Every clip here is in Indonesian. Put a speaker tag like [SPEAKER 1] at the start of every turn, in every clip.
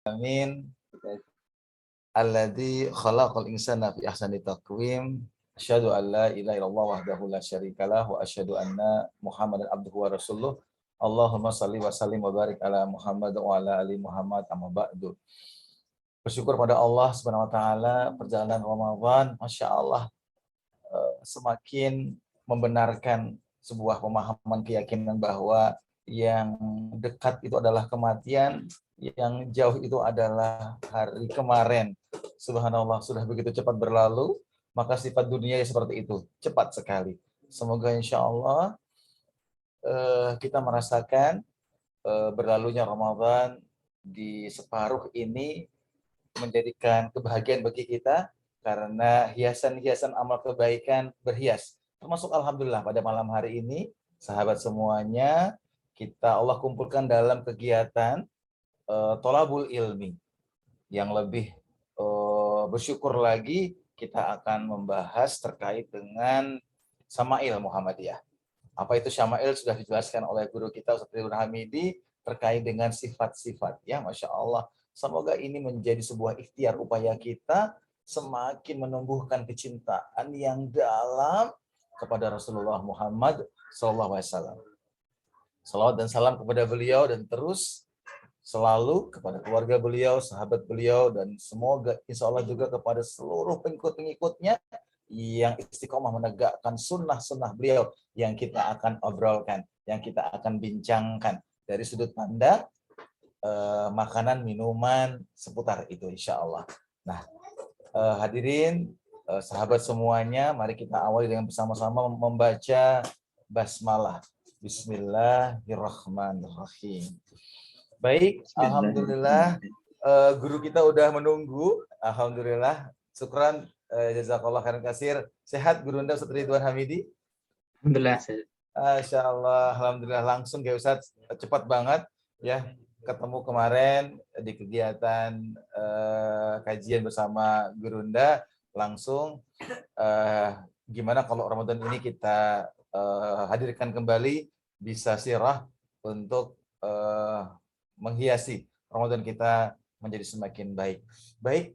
[SPEAKER 1] Amin. Alladzi khalaqal insana fi ahsani taqwim. Asyhadu an la ilaha illallah wahdahu la syarikalah wa asyhadu anna Muhammadan abduhu wa rasuluh. Allahumma shalli wa sallim wa barik ala Muhammad wa ala ali Muhammad amma ba'du. Bersyukur pada Allah Subhanahu wa taala, perjalanan Ramadan Masya Allah semakin membenarkan sebuah pemahaman keyakinan bahwa yang dekat itu adalah kematian, yang jauh itu adalah hari kemarin. Subhanallah, sudah begitu cepat berlalu, maka sifat dunia ya seperti itu, cepat sekali. Semoga insya Allah kita merasakan berlalunya Ramadan di separuh ini menjadikan kebahagiaan bagi kita, karena hiasan-hiasan amal kebaikan berhias. Termasuk alhamdulillah pada malam hari ini, sahabat semuanya, kita Allah kumpulkan dalam kegiatan tolabul ilmi. Yang lebih bersyukur lagi, kita akan membahas terkait dengan Syama'il Muhammadiyah. Apa itu Syama'il sudah dijelaskan oleh guru kita Ustaz Ridwan Hamidi terkait dengan sifat-sifat. Ya, Masya Allah. Semoga ini menjadi sebuah ikhtiar upaya kita semakin menumbuhkan kecintaan yang dalam kepada Rasulullah Muhammad SAW. Salawat dan salam kepada beliau dan terus selalu kepada keluarga beliau, sahabat beliau, dan semoga insya Allah juga kepada seluruh pengikut-pengikutnya yang istiqomah menegakkan sunnah-sunnah beliau yang kita akan obrolkan, yang kita akan bincangkan dari sudut pandang makanan, minuman, seputar itu insya Allah. Nah, hadirin, sahabat semuanya, mari kita awali dengan bersama-sama membaca basmalah. Bismillahirrahmanirrahim. Baik, alhamdulillah guru kita udah menunggu. Alhamdulillah, syukran, jazakallah khairan katsir. Sehat Guru Unda Ustaz Ridwan Hamidi?
[SPEAKER 2] Alhamdulillah.
[SPEAKER 1] Masya Allah, alhamdulillah, langsung ya Ustaz, cepat banget ya. Ketemu kemarin di kegiatan kajian bersama Guru Unda, langsung gimana kalau Ramadan ini kita hadirkan kembali, bisa sirah untuk menghiasi Ramadan kita menjadi semakin baik. Baik,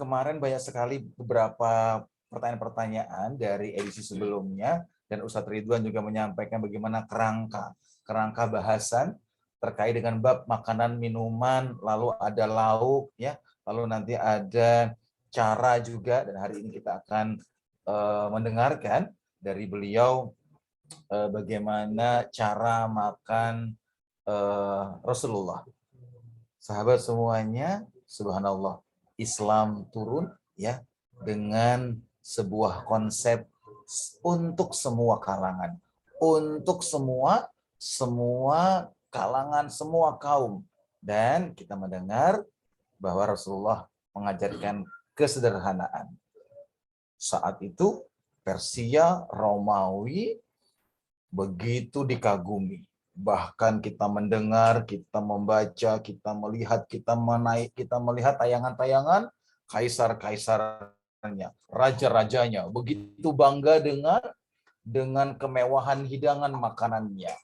[SPEAKER 1] kemarin banyak sekali beberapa pertanyaan-pertanyaan dari edisi sebelumnya, dan Ustadz Ridwan juga menyampaikan bagaimana kerangka bahasan terkait dengan bab makanan, minuman, lalu ada lauk, ya, lalu nanti ada cara juga, dan hari ini kita akan mendengarkan dari beliau bagaimana cara makan Rasulullah. Sahabat semuanya, subhanallah, Islam turun ya dengan sebuah konsep untuk semua kalangan, untuk semua kalangan, semua kaum. Dan kita mendengar bahwa Rasulullah mengajarkan kesederhanaan. Saat itu Persia, Romawi begitu dikagumi. Bahkan kita mendengar, kita membaca, kita melihat, kita melihat tayangan-tayangan kaisar-kaisarnya, raja-rajanya begitu bangga dengan kemewahan hidangan makanannya.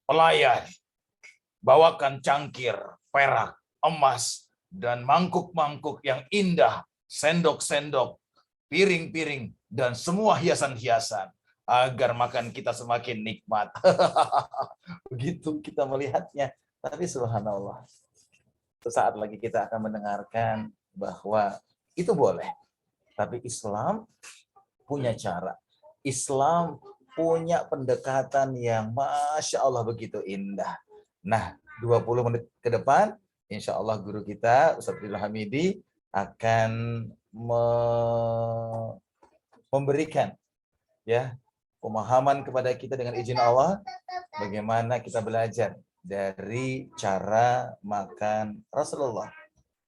[SPEAKER 1] Pelayan bawakan cangkir perak, emas, dan mangkuk-mangkuk yang indah, sendok-sendok, piring-piring, dan semua hiasan-hiasan agar makan kita semakin nikmat. Begitu kita melihatnya. Tapi subhanallah, sesaat lagi kita akan mendengarkan bahwa itu boleh. Tapi Islam punya cara. Islam punya pendekatan yang Masya Allah begitu indah. Nah, 20 menit ke depan, insya Allah guru kita, Ustaz Ridwan Hamidi, akan memberikan ya pemahaman kepada kita dengan izin Allah, bagaimana kita belajar dari cara makan Rasulullah.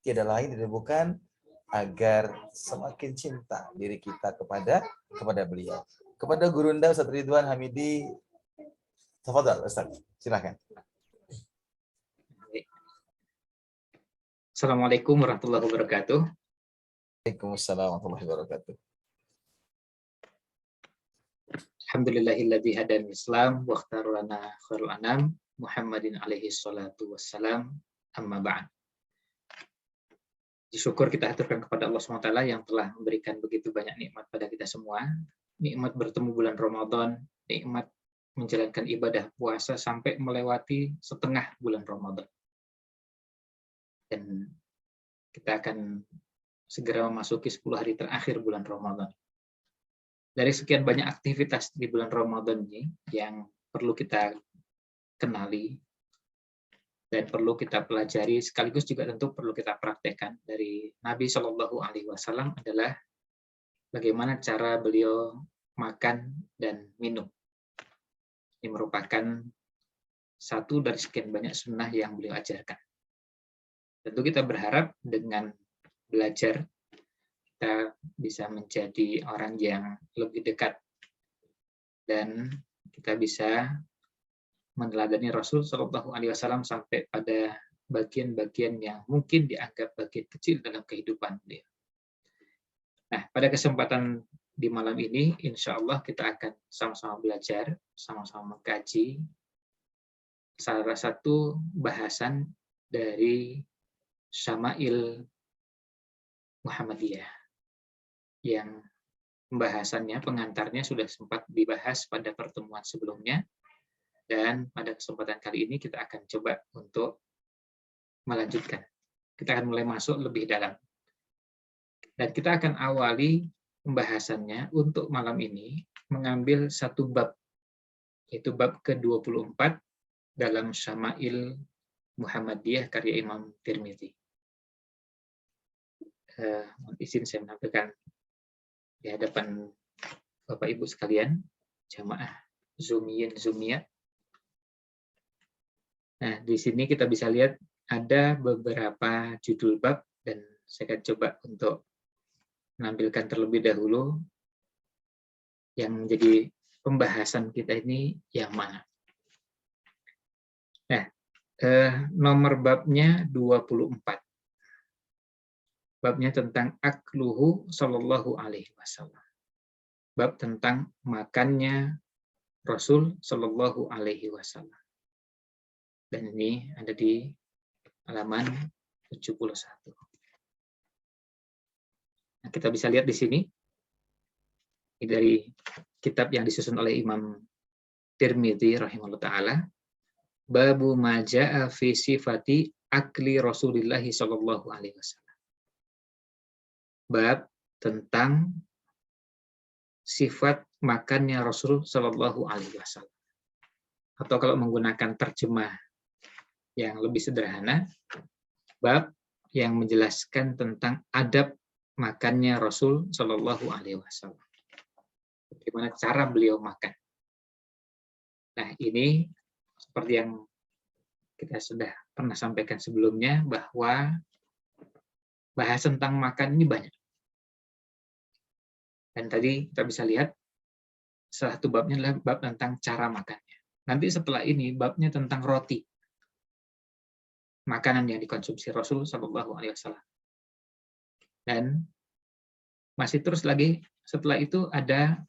[SPEAKER 1] Tiada lain tidak bukan agar semakin cinta diri kita kepada beliau. Kepada Gurunda Ustaz Ridwan Hamidi, tafadhal Ustaz, silakan.
[SPEAKER 2] Assalamualaikum warahmatullahi wabarakatuh.
[SPEAKER 1] Waalaikumsalam warahmatullahi wabarakatuh.
[SPEAKER 2] Alhamdulillahilladzi hadana Islam wa ikhtara lana khairul anam Muhammadin alaihi salatu wassalam, amma ba'd. Syukur kita aturkan kepada Allah SWT yang telah memberikan begitu banyak nikmat pada kita semua. Nikmat bertemu bulan Ramadan, nikmat menjalankan ibadah puasa sampai melewati setengah bulan Ramadan. Dan kita akan segera memasuki 10 hari terakhir bulan Ramadan. Dari sekian banyak aktivitas di bulan Ramadan ini yang perlu kita kenali dan perlu kita pelajari, sekaligus juga tentu perlu kita praktekkan dari Nabi Shallallahu Alaihi Wasallam adalah bagaimana cara beliau makan dan minum. Ini merupakan satu dari sekian banyak sunnah yang beliau ajarkan. Tentu kita berharap dengan belajar kita bisa menjadi orang yang lebih dekat dan kita bisa meneladani Rasul Shallallahu Alaihi Wasallam sampai pada bagian-bagian yang mungkin dianggap bagian kecil dalam kehidupan beliau. Nah, pada kesempatan di malam ini, insya Allah kita akan sama-sama belajar, sama-sama mengkaji salah satu bahasan dari Syama'il Muhammadiyah yang pembahasannya, pengantarnya sudah sempat dibahas pada pertemuan sebelumnya. Dan pada kesempatan kali ini kita akan coba untuk melanjutkan. Kita akan mulai masuk lebih dalam. Dan kita akan awali pembahasannya untuk malam ini mengambil satu bab, yaitu bab ke-24 dalam Syama'il Muhammadiyah karya Imam Tirmidzi. Mohon izin saya menampilkan di hadapan Bapak Ibu sekalian, jamaah Zumiyin Zumiyat. Nah, di sini kita bisa lihat ada beberapa judul bab dan saya akan coba untuk menampilkan terlebih dahulu yang menjadi pembahasan kita ini yang mana. Nah, nomor babnya 24. Babnya tentang akluhu sallallahu alaihi wasallam. Bab tentang makannya Rasul sallallahu alaihi wasallam. Dan ini ada di halaman 71. Nah, kita bisa lihat di sini, ini dari kitab yang disusun oleh Imam Tirmidzi rahimahullah ta'ala, Babu maja'a fi sifati akli Rasulillah sallallahu alaihi wasallam. Bab tentang sifat makannya Rasul sallallahu alaihi wasallam. Atau kalau menggunakan terjemah yang lebih sederhana, bab yang menjelaskan tentang adab makannya Rasul Shallallahu Alaihi Wasallam. Bagaimana cara beliau makan. Nah, ini seperti yang kita sudah pernah sampaikan sebelumnya, bahwa bahas tentang makan ini banyak. Dan tadi kita bisa lihat salah satu babnya adalah bab tentang cara makannya. Nanti setelah ini babnya tentang roti, makanan yang dikonsumsi Rasul Shallallahu Alaihi Wasallam. Dan masih terus lagi setelah itu ada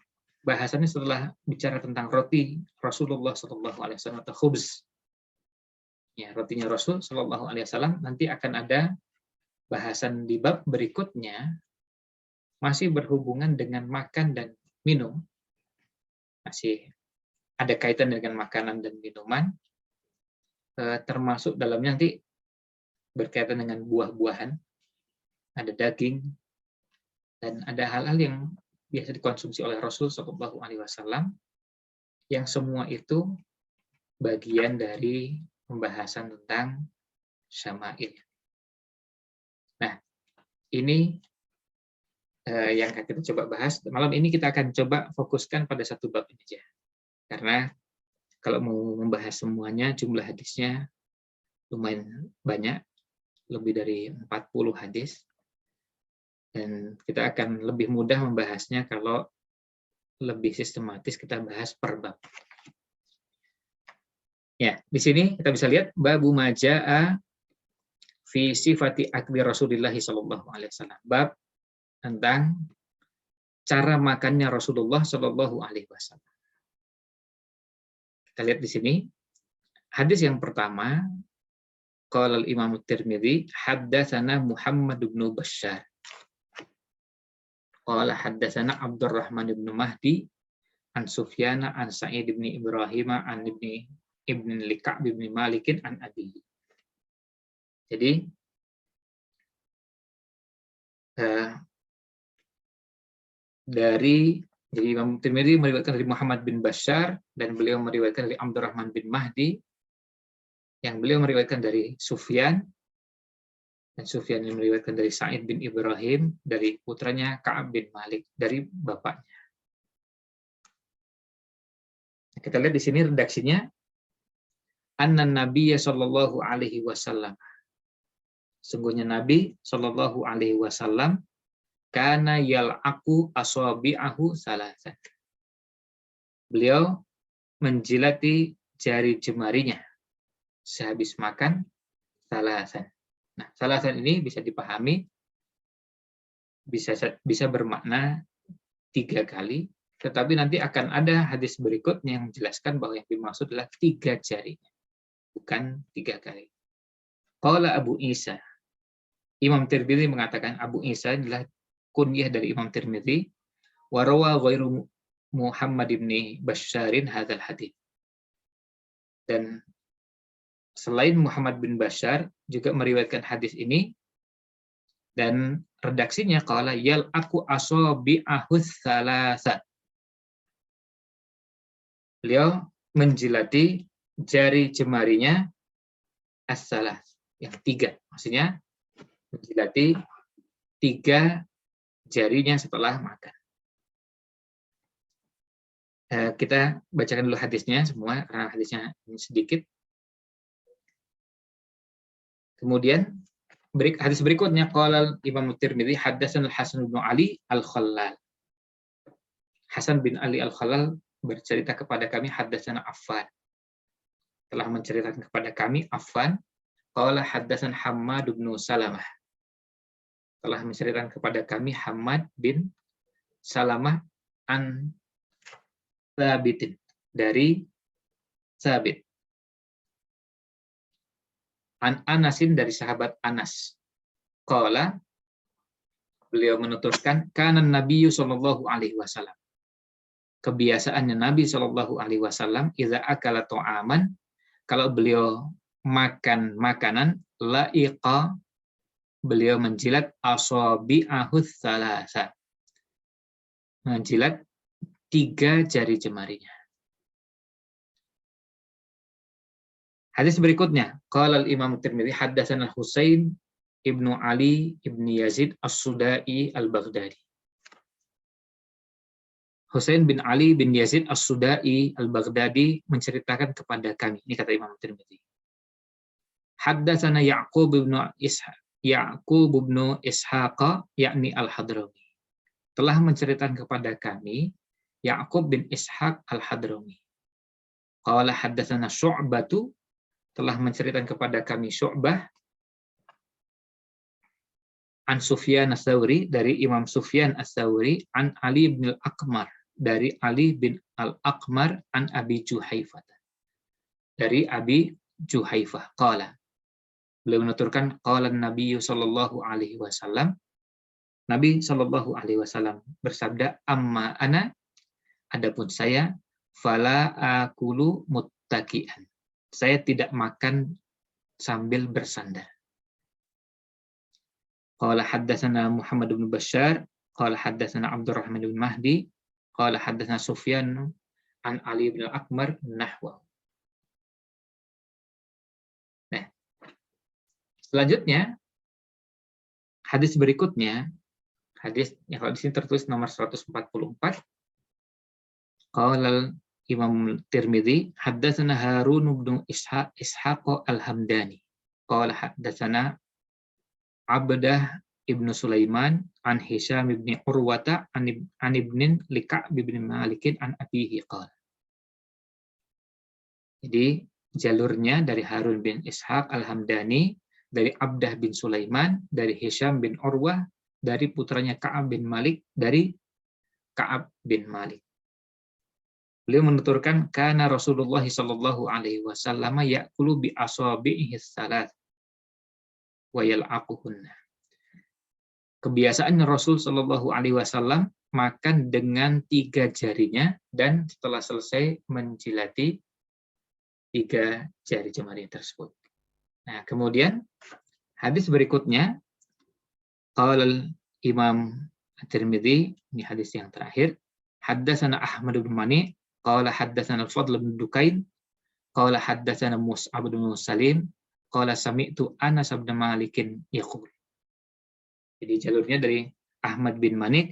[SPEAKER 2] bahasannya setelah bicara tentang roti Rasulullah Shallallahu Alaihi Wasallam atau khubz. Ya, rotinya Rasul Shallallahu Alaihi Wasallam. Nanti akan ada bahasan di bab berikutnya masih berhubungan dengan makan dan minum. Masih ada kaitan dengan makanan dan minuman. Termasuk dalamnya nanti berkaitan dengan buah-buahan, ada daging, dan ada hal-hal yang biasa dikonsumsi oleh Rasul Shallallahu Alaihi Wasallam, yang semua itu bagian dari pembahasan tentang syama'il. Nah, ini yang akan kita coba bahas. Malam ini kita akan coba fokuskan pada satu bab ini aja, karena kalau mau membahas semuanya, jumlah hadisnya lumayan banyak, lebih dari 40 hadis. Dan kita akan lebih mudah membahasnya kalau lebih sistematis kita bahas per bab. Ya, di sini kita bisa lihat babu maja'a fi sifati akli Rasulillah sallallahu alaihi wasallam. Bab tentang cara makannya Rasulullah sallallahu alaihi wasallam. Kita lihat di sini, hadis yang pertama, qala al-Imam Tirmidzi haddatsana Muhammad bin Bashar qala haddatsana Abdurrahman bin Mahdi an Sufyan an Sa'id bin Ibrahim an ibn Likab bin Malik an Abi. Jadi jadi Imam Tirmidzi meriwayatkan dari Muhammad bin Bashar dan beliau meriwayatkan dari Abdurrahman bin Mahdi yang beliau meriwayatkan dari Sufyan dan Sufyan yang meriwayatkan dari Sa'id bin Ibrahim dari putranya Ka'ab bin Malik dari bapaknya. Kita lihat di sini redaksinya anna nabiyya sallallahu alaihi wasallam. Sungguhnya Nabi sallallahu alaihi wasallam kana yal'aku asabi'ahu salasan. Beliau menjilati jari jemarinya sehabis makan salasan. Nah, salasan ini bisa dipahami bisa bermakna 3 kali, tetapi nanti akan ada hadis berikutnya yang menjelaskan bahwa yang dimaksud adalah 3 jarinya, bukan 3 kali. Qala Abu Isa. Imam Tirmidzi mengatakan Abu Isa adalah kunyah dari Imam Tirmidzi, wa rawa ghairu Muhammad bin Basharin hadzal hadits. Dan selain Muhammad bin Bashar juga meriwayatkan hadis ini, dan redaksinya qala yal aku asabi'ahus salasa. Beliau menjilati jari jemarinya as-salas, yang 3. Maksudnya menjilati 3 jarinya setelah makan. Kita bacakan dulu hadisnya semua karena hadisnya sedikit. Kemudian hadis berikutnya qala Imam Tirmidzi haddatsana Hasan bin Ali Al-Khallal. Hasan bin Ali Al-Khallal bercerita kepada kami haddatsana Affan. Telah menceritakan kepada kami Affan qala haddatsana Hammad bin Salamah. Telah menceritakan kepada kami Hammad bin Salamah an Tsabitin dari Tsabit. An Anasin dari sahabat Anas. Qala, beliau menuturkan kana Nabiyyu sallallahu alaihi wasallam. Kebiasaannya Nabi sallallahu alaihi wasallam idza akala ta'aman, kalau beliau makan makanan, la'iqa, beliau menjilat asabi'ahus salasa. Menjilat 3 jari jemarinya. Hadis berikutnya, qala al-Imam Tirmidzi haddatsana Husain ibnu Ali ibnu Yazid As-Sudai Al-Baghdadi. Husain bin Ali bin Yazid As-Sudai Al-Baghdadi menceritakan kepada kami, ini kata Imam Tirmidzi. Haddatsana Ya'qub ibnu Ishaq yakni Al-Hadrami. Telah menceritakan kepada kami Ya'qub bin Ishaq Al-Hadrami. Qala haddatsana Syu'batu, telah menceritakan kepada kami Syu'bah an Sufyan Ats-Tsauri dari Imam Sufyan Ats-Tsauri an Ali bin Al-Aqmar dari Ali bin Al-Aqmar an Abi Juhaifah dari Abi Juhaifah qala, beliau menuturkan qala Nabi sallallahu alaihi wasallam, Nabi sallallahu alaihi wasallam bersabda amma ana, adapun saya fala akulu muttaqian, saya tidak makan sambil bersandar. Qala haddatsana Muhammad bin Bashar, qala haddatsana Abdurrahman bin Mahdi, qala haddatsana Sufyan an Ali bin Al-Aqmar nahwa. Nah, selanjutnya hadis berikutnya, hadis yang kalau di sini tertulis nomor 144. Qala Imam Tirmidzi haddatsana Harun bin Ishaq Al-Hamdani. Qala haddatsana Abdah ibnu Sulaiman an Hisham ibn Urwata an ibnin Likab bin Malik an abihi qala. Jadi jalurnya dari Harun bin Ishaq Al-Hamdani, dari Abdah bin Sulaiman, dari Hisham bin Urwah, dari putranya Ka'ab bin Malik, dari Ka'ab bin Malik. Beliau menuturkan kana Rasulullah sallallahu alaihi wasallam ya'kulu bi asabihi salat. wa yal'aquhunna. Kebiasaan Rasul Shallallahu Alaihi Wasallam makan dengan 3 jarinya dan setelah selesai menjilati 3 jari jemari tersebut. Nah, kemudian hadis berikutnya, qala Imam At-Tirmidzi, ini hadis yang terakhir, haddatsana Ahmad bin Mani, qala haddatsana Al-Fadl bin Dukain, qala haddatsana Mus'ab bin Salim, qala sami'tu Anas bin Malikin yaqul. Jadi jalurnya dari Ahmad bin Mani,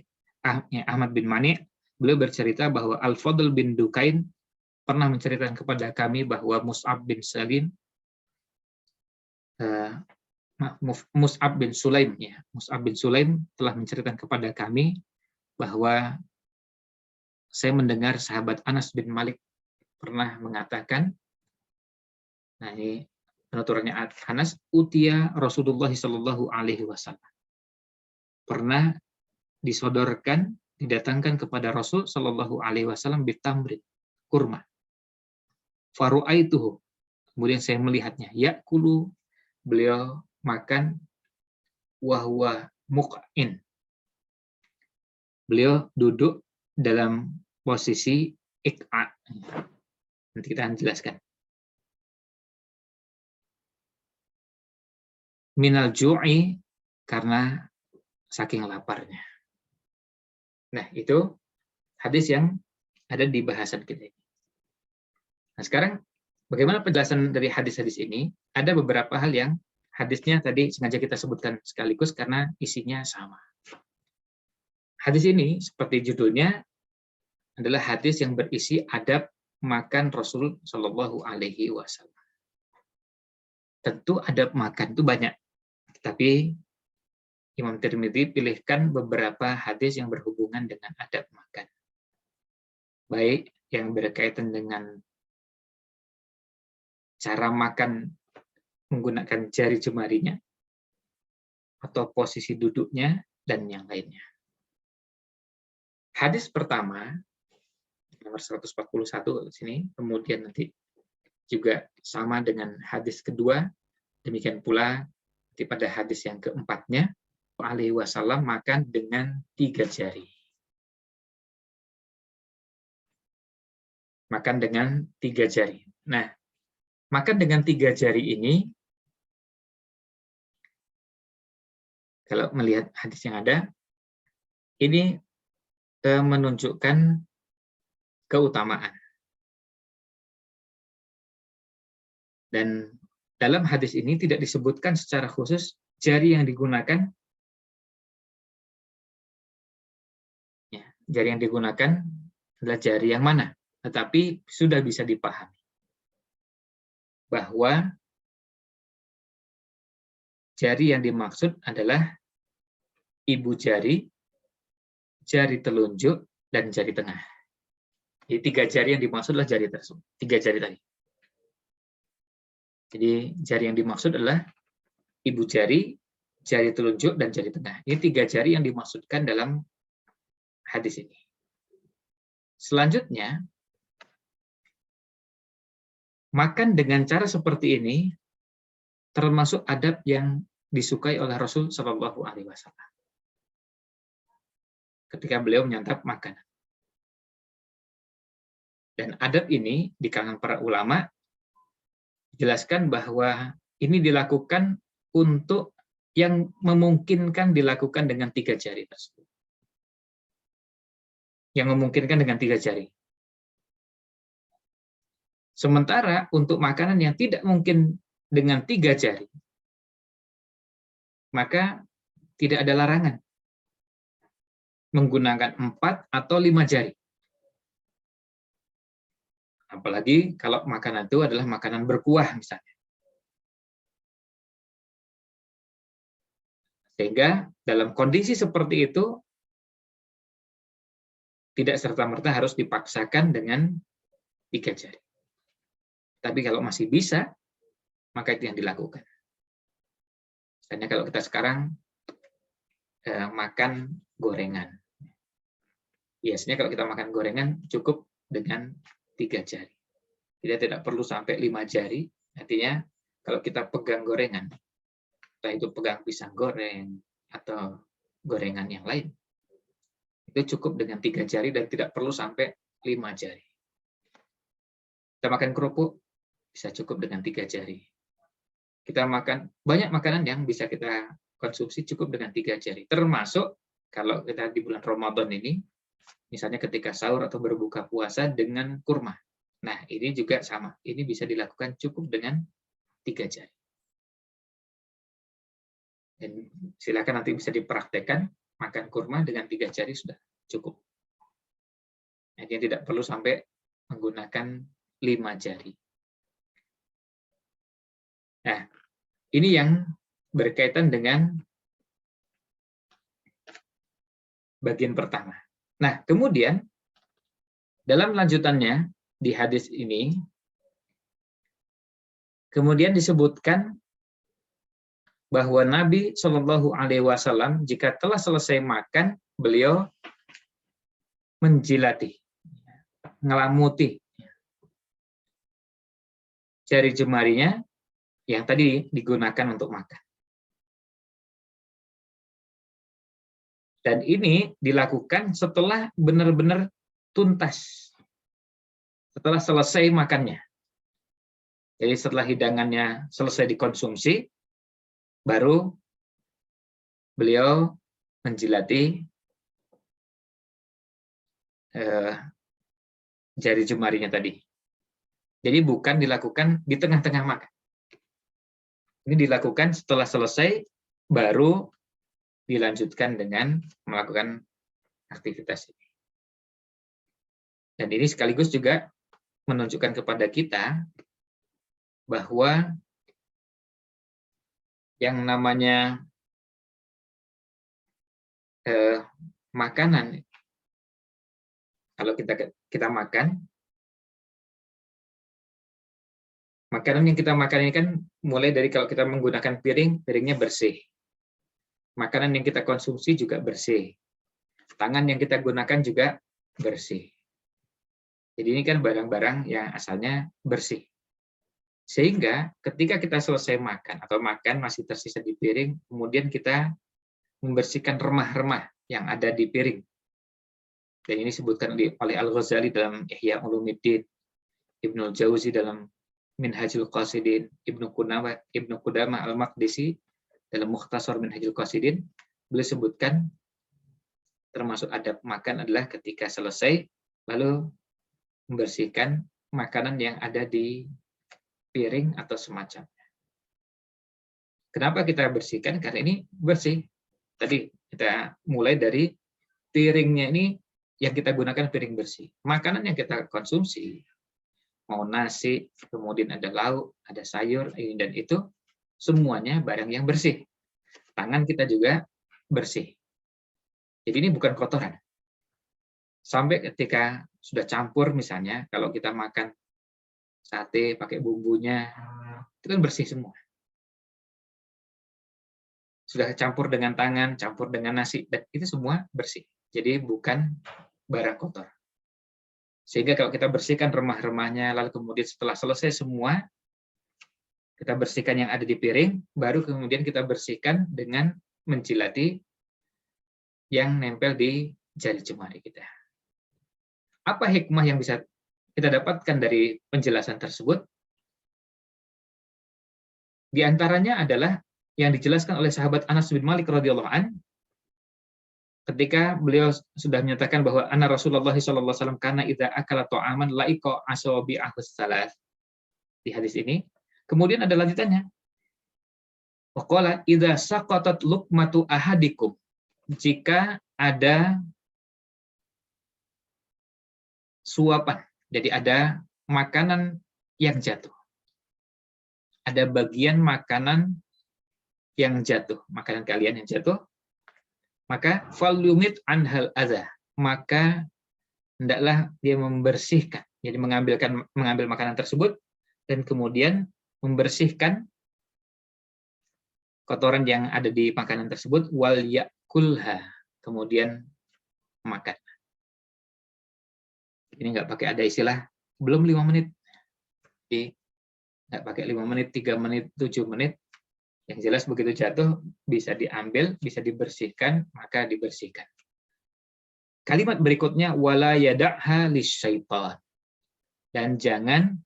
[SPEAKER 2] beliau bercerita bahwa Al-Fadl bin Dukain pernah menceritakan kepada kami bahwa Mus'ab bin Sulaim telah menceritakan kepada kami bahwa saya mendengar sahabat Anas bin Malik pernah mengatakan, nah ini penuturannya Anas, utia Rasulullah Shallallahu Alaihi Wasallam, pernah didatangkan kepada Rasul Shallallahu Alaihi Wasallam bitamrin, kurma. Faru'aituhu, kemudian saya melihatnya, yakulu, beliau makan, wahwa muq'in, beliau duduk dalam posisi ik'a. Nanti kita akan jelaskan. Minal ju'i, karena saking laparnya. Nah, itu hadis yang ada di bahasan kita ini. Nah, sekarang bagaimana penjelasan dari hadis-hadis ini? Ada beberapa hal yang hadisnya tadi sengaja kita sebutkan sekaligus karena isinya sama. Hadis ini, seperti judulnya, adalah hadis yang berisi adab makan Rasul Shallallahu Alaihi Wasallam. Tentu adab makan itu banyak, tapi Imam Tirmidzi pilihkan beberapa hadis yang berhubungan dengan adab makan. Baik yang berkaitan dengan cara makan menggunakan jari jemarinya, atau posisi duduknya, dan yang lainnya. Hadis pertama, nomor 141 di sini, kemudian nanti juga sama dengan hadis kedua, demikian pula pada hadis yang keempatnya, alaihi wasallam makan dengan 3 jari. Makan dengan 3 jari. Nah, makan dengan 3 jari ini, kalau melihat hadis yang ada, ini menunjukkan keutamaan. Dan dalam hadis ini tidak disebutkan secara khusus jari yang digunakan. Ya, jari yang digunakan adalah jari yang mana, tetapi sudah bisa dipahami bahwa jari yang dimaksud adalah ibu jari, jari telunjuk, dan jari tengah. Jadi 3 jari yang dimaksud adalah jari tersebut, 3 jari tadi. Jadi jari yang dimaksud adalah ibu jari, jari telunjuk, dan jari tengah. Ini 3 jari yang dimaksudkan dalam hadis ini. Selanjutnya, makan dengan cara seperti ini termasuk adab yang disukai oleh Rasul Shallallahu Alaihi Wasallam ketika beliau menyantap makanan. Dan adab ini di kalangan para ulama jelaskan bahwa ini dilakukan untuk yang memungkinkan dilakukan dengan 3 jari tersebut. Yang memungkinkan dengan 3 jari. Sementara untuk makanan yang tidak mungkin dengan 3 jari, maka tidak ada larangan menggunakan 4 atau 5 jari. Apalagi kalau makanan itu adalah makanan berkuah misalnya. Sehingga dalam kondisi seperti itu, tidak serta-merta harus dipaksakan dengan 3 jari. Tapi kalau masih bisa, maka itu yang dilakukan. Misalnya kalau kita sekarang makan gorengan. Biasanya kalau kita makan gorengan cukup dengan 3 jari. Tidak perlu sampai 5 jari. Artinya kalau kita pegang gorengan, entah itu pegang pisang goreng atau gorengan yang lain, itu cukup dengan 3 jari dan tidak perlu sampai 5 jari. Kita makan kerupuk, bisa cukup dengan 3 jari. Kita makan banyak makanan yang bisa kita konsumsi cukup dengan 3 jari. Termasuk kalau kita di bulan Ramadan ini, misalnya ketika sahur atau berbuka puasa dengan kurma. Nah, ini juga sama. Ini bisa dilakukan cukup dengan 3 jari. Dan silakan nanti bisa dipraktekkan, makan kurma dengan 3 jari sudah cukup. Jadi tidak perlu sampai menggunakan 5 jari. Nah, ini yang berkaitan dengan bagian pertama. Nah, kemudian dalam lanjutannya di hadis ini, kemudian disebutkan bahwa Nabi Shallallahu Alaihi Wasallam jika telah selesai makan, beliau menjilati, ngelamuti jari jemarinya yang tadi digunakan untuk makan. Dan ini dilakukan setelah benar-benar tuntas, setelah selesai makannya. Jadi setelah hidangannya selesai dikonsumsi, baru beliau menjilati jari jemarinya tadi. Jadi bukan dilakukan di tengah-tengah makan. Ini dilakukan setelah selesai, baru dilanjutkan dengan melakukan aktivitas ini. Dan ini sekaligus juga menunjukkan kepada kita bahwa yang namanya makanan, kalau kita makan, makanan yang kita makan ini kan mulai dari kalau kita menggunakan piring, piringnya bersih. Makanan yang kita konsumsi juga bersih. Tangan yang kita gunakan juga bersih. Jadi ini kan barang-barang yang asalnya bersih. Sehingga ketika kita selesai makan atau makan masih tersisa di piring, kemudian kita membersihkan remah-remah yang ada di piring. Dan ini disebutkan oleh Al-Ghazali dalam Ihya Ulumuddin, Ibnu Jauzi dalam Minhajul Qasidin, Ibnu Qudamah Al-Maqdisi dalam Mukhtasar Minhajul Qasidin, beliau sebutkan termasuk adab makan adalah ketika selesai lalu membersihkan makanan yang ada di piring atau semacamnya. Kenapa kita bersihkan? Karena ini bersih. Tadi kita mulai dari piringnya ini yang kita gunakan piring bersih. Makanan yang kita konsumsi, mau nasi, kemudian ada lauk, ada sayur, ini dan itu, semuanya barang yang bersih. Tangan kita juga bersih. Jadi ini bukan kotoran. Sampai ketika sudah campur misalnya, kalau kita makan sate pakai bumbunya, itu kan bersih semua. Sudah campur dengan tangan, campur dengan nasi, dan itu semua bersih. Jadi bukan barang kotor. Sehingga kalau kita bersihkan remah-remahnya, lalu kemudian setelah selesai semua, kita bersihkan yang ada di piring, baru kemudian kita bersihkan dengan menjilati yang nempel di jari jemari kita. Apa hikmah yang bisa kita dapatkan dari penjelasan tersebut? Di antaranya adalah yang dijelaskan oleh sahabat Anas bin Malik radhiyallahu an, ketika beliau sudah menyatakan bahwa anna Rasulullah sallallahu alaihi wasallam kana idza akala ta'aman la'iqa asabi'ahus salas. Di hadis ini, kemudian ada lanjutannya. Wa qala idza saqatat luqmatu ahadikum, jika ada suapan, jadi ada makanan yang jatuh. Ada bagian makanan yang jatuh, makanan kalian yang jatuh, maka falyumit anhal adza, maka hendaklah dia membersihkan, jadi mengambil makanan tersebut dan kemudian membersihkan kotoran yang ada di makanan tersebut, wal yakulha, kemudian makan. Ini nggak pakai ada istilah belum 5 menit, jadi nggak pakai 5 menit, 3 menit, 7 menit, Yang jelas begitu jatuh bisa diambil, bisa dibersihkan, maka dibersihkan. Kalimat berikutnya wala yada'ha lisyaitan. Dan jangan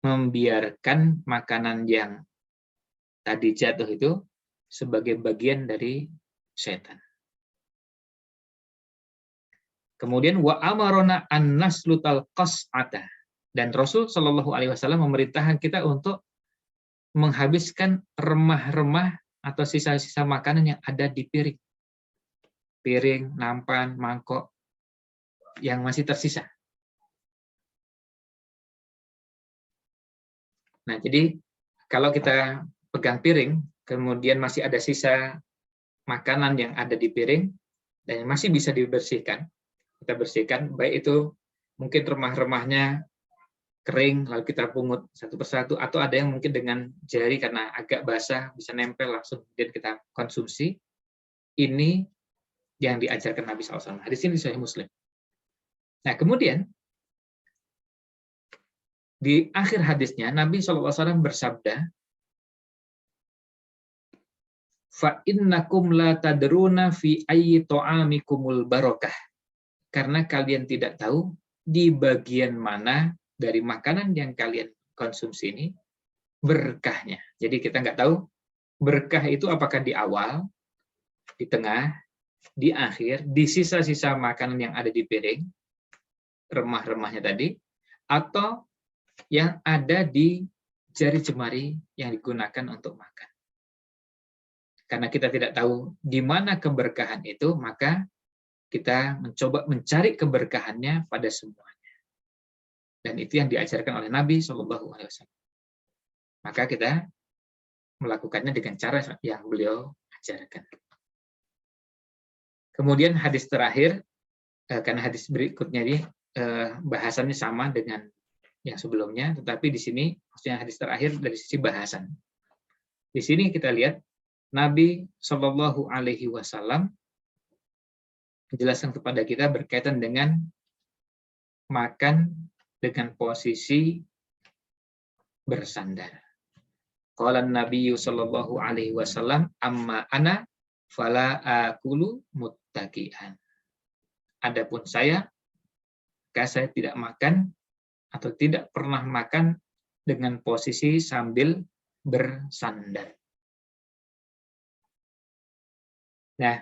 [SPEAKER 2] membiarkan makanan yang tadi jatuh itu sebagai bagian dari setan. Kemudian wa amarona an naslutal qas'ata. Dan Rasul Shallallahu alaihi wasallam memerintahkan kita untuk menghabiskan remah-remah atau sisa-sisa makanan yang ada di piring. Piring, nampan, mangkok yang masih tersisa. Nah, jadi kalau kita pegang piring, kemudian masih ada sisa makanan yang ada di piring dan masih bisa dibersihkan, kita bersihkan, baik itu mungkin remah-remahnya kering, lalu kita pungut satu persatu, atau ada yang mungkin dengan jari karena agak basah, bisa nempel langsung, kemudian kita konsumsi. Ini yang diajarkan Nabi SAW. Hadis ini Sahih Muslim. Nah, kemudian di akhir hadisnya, Nabi SAW bersabda, fa innakum la tadruna fi ayyi ta'amikumul barakah. Karena kalian tidak tahu di bagian mana dari makanan yang kalian konsumsi ini berkahnya. Jadi kita nggak tahu berkah itu apakah di awal, di tengah, di akhir, di sisa-sisa makanan yang ada di piring, remah-remahnya tadi, atau yang ada di jari jemari yang digunakan untuk makan. Karena kita tidak tahu di mana keberkahan itu, maka kita mencoba mencari keberkahannya pada semuanya. Dan itu yang diajarkan oleh Nabi SAW. Maka kita melakukannya dengan cara yang beliau ajarkan. Kemudian hadis terakhir, karena hadis berikutnya ini bahasannya sama dengan yang sebelumnya, tetapi di sini maksudnya hadis terakhir dari sisi bahasan. Di sini kita lihat Nabi Shallallahu Alaihi Wasallam menjelaskan kepada kita berkaitan dengan makan dengan posisi bersandar. Qala Nabi Shallallahu Alaihi Wasallam, amma ana fala akulu muttaqian. Adapun saya tidak makan atau tidak pernah makan dengan posisi sambil bersandar. Nah,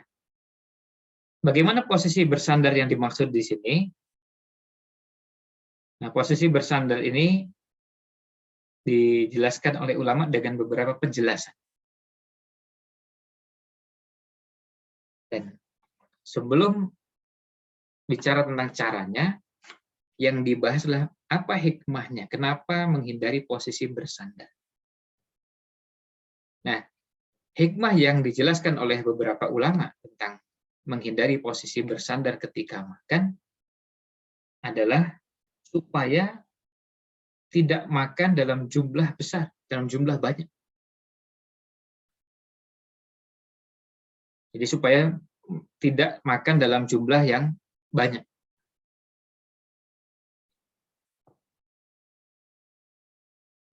[SPEAKER 2] bagaimana posisi bersandar yang dimaksud di sini? Nah, posisi bersandar ini dijelaskan oleh ulama dengan beberapa penjelasan. Dan sebelum bicara tentang caranya, yang dibahas adalah apa hikmahnya, kenapa menghindari posisi bersandar. Nah, hikmah yang dijelaskan oleh beberapa ulama tentang menghindari posisi bersandar ketika makan adalah supaya tidak makan dalam jumlah besar, dalam jumlah banyak. Jadi supaya tidak makan dalam jumlah yang banyak.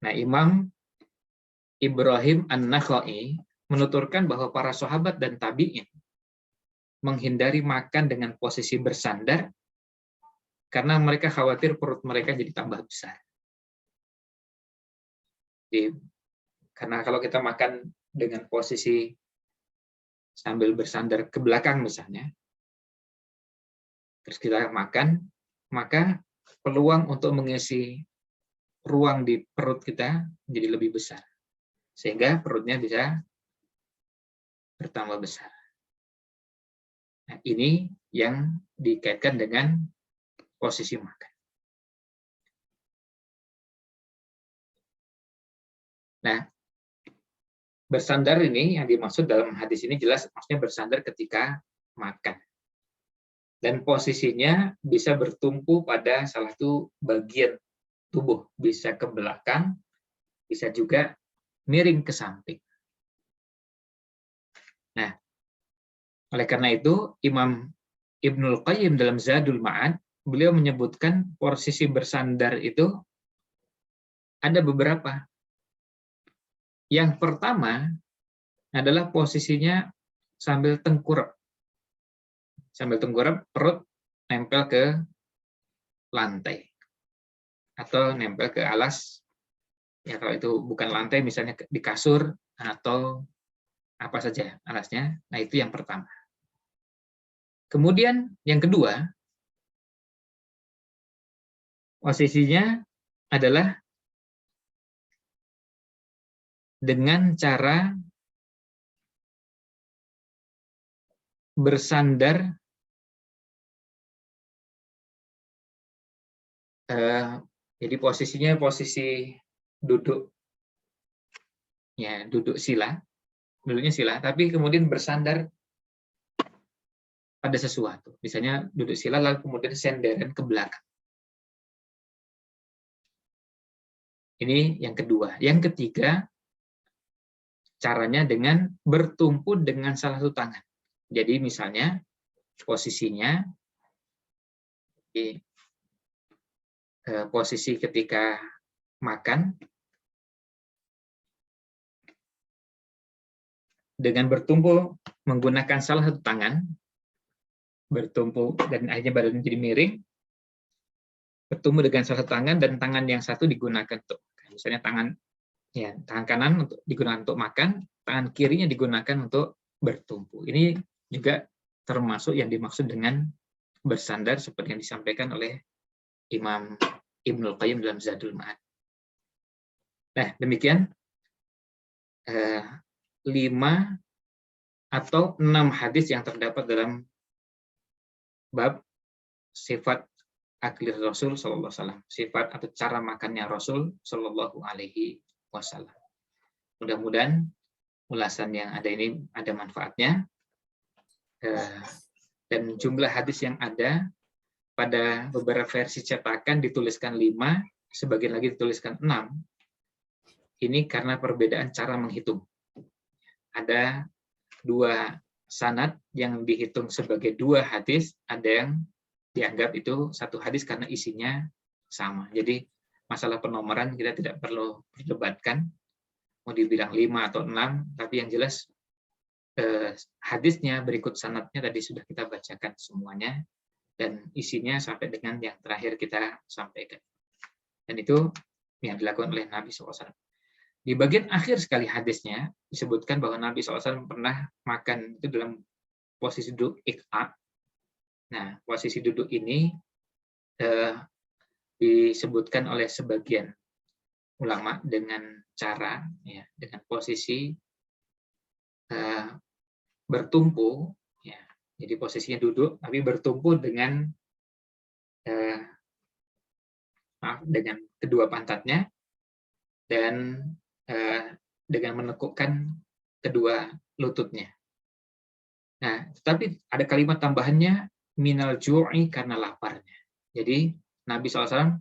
[SPEAKER 2] Nah, Imam Ibrahim An-Nakhai menuturkan bahwa para sahabat dan tabi'in menghindari makan dengan posisi bersandar karena mereka khawatir perut mereka jadi tambah besar. Karena kalau kita makan dengan posisi sambil bersandar ke belakang misalnya, terus kita makan, maka peluang untuk mengisi ruang di perut kita jadi lebih besar. Sehingga perutnya bisa bertambah besar. Nah, ini yang dikaitkan dengan posisi makan. Nah, bersandar ini yang dimaksud dalam hadis ini jelas maksudnya bersandar ketika makan. Dan posisinya bisa bertumpu pada salah satu bagian tubuh, bisa ke belakang, bisa juga miring ke samping. Nah, oleh karena itu Imam Ibnul Qayyim dalam Zadul Ma'ad, beliau menyebutkan posisi bersandar itu ada beberapa. Yang pertama adalah posisinya sambil tengkurap. Sambil tengkurap, perut nempel ke lantai atau nempel ke alas. Ya kalau itu bukan lantai, misalnya di kasur atau apa saja alasnya. Nah, itu yang pertama. Kemudian yang kedua, posisinya adalah dengan cara bersandar jadi posisinya posisi duduk, ya duduk sila, duduknya sila, tapi kemudian bersandar pada sesuatu. Misalnya duduk sila lalu kemudian senderan ke belakang. Ini yang kedua. Yang ketiga, caranya dengan bertumpu dengan salah satu tangan. Jadi misalnya posisinya di posisi ketika makan dengan bertumpu menggunakan salah satu tangan, bertumpu dan akhirnya badan jadi miring, bertumpu dengan salah satu tangan dan tangan yang satu digunakan untuk misalnya tangan kanan untuk digunakan untuk makan, tangan kirinya digunakan untuk bertumpu. Ini juga termasuk yang dimaksud dengan bersandar seperti yang disampaikan oleh Imam Ibnul Qayyim dalam Zadul Ma'ad. Nah, demikian 5 atau 6 hadis yang terdapat dalam bab sifat akli Rasul Sallallahu Alaihi Wasallam, sifat atau cara makannya Rasul Sallallahu Alaihi Wasallam. Mudah-mudahan ulasan yang ada ini ada manfaatnya, dan jumlah hadis yang ada pada beberapa versi cetakan dituliskan 5, sebagian lagi dituliskan 6. Ini karena perbedaan cara menghitung. Ada 2 sanad yang dihitung sebagai 2 hadis, ada yang dianggap itu 1 hadis karena isinya sama. Jadi masalah penomoran kita tidak perlu perdebatkan, mau dibilang 5 atau 6, tapi yang jelas hadisnya berikut sanadnya tadi sudah kita bacakan semuanya, dan isinya sampai dengan yang terakhir kita sampaikan. Dan itu yang dilakukan oleh Nabi SAW. Di bagian akhir sekali hadisnya disebutkan bahwa Nabi SAW pernah makan itu dalam posisi duduk iq'a. Nah, posisi duduk ini disebutkan oleh sebagian ulama dengan cara, ya, dengan posisi bertumpu, ya, jadi posisinya duduk tapi bertumpu dengan dengan kedua pantatnya dan dengan menekukkan kedua lututnya. Nah, tetapi ada kalimat tambahannya minal ju'i karena laparnya. Jadi Nabi SAW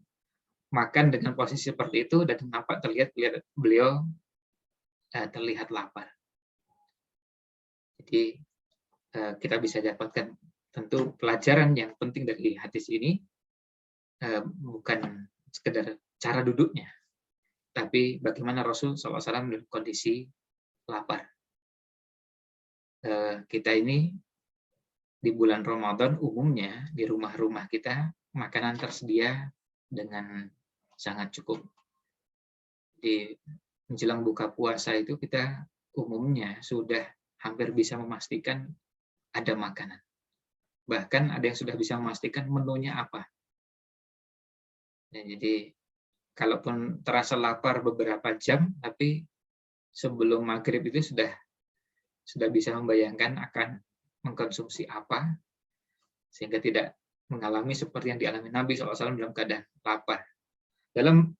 [SPEAKER 2] makan dengan posisi seperti itu dan nampak terlihat beliau terlihat lapar. Jadi kita bisa dapatkan tentu pelajaran yang penting dari hadis ini, bukan sekedar cara duduknya, tapi bagaimana Rasul SAW dalam kondisi lapar. Kita ini di bulan Ramadan umumnya di rumah-rumah kita makanan tersedia dengan sangat cukup. Di menjelang buka puasa itu kita umumnya sudah hampir bisa memastikan ada makanan. Bahkan ada yang sudah bisa memastikan menunya apa. Nah, jadi kalaupun terasa lapar beberapa jam, tapi sebelum maghrib itu sudah bisa membayangkan akan mengkonsumsi apa, sehingga tidak mengalami seperti yang dialami Nabi SAW dalam keadaan lapar. Dalam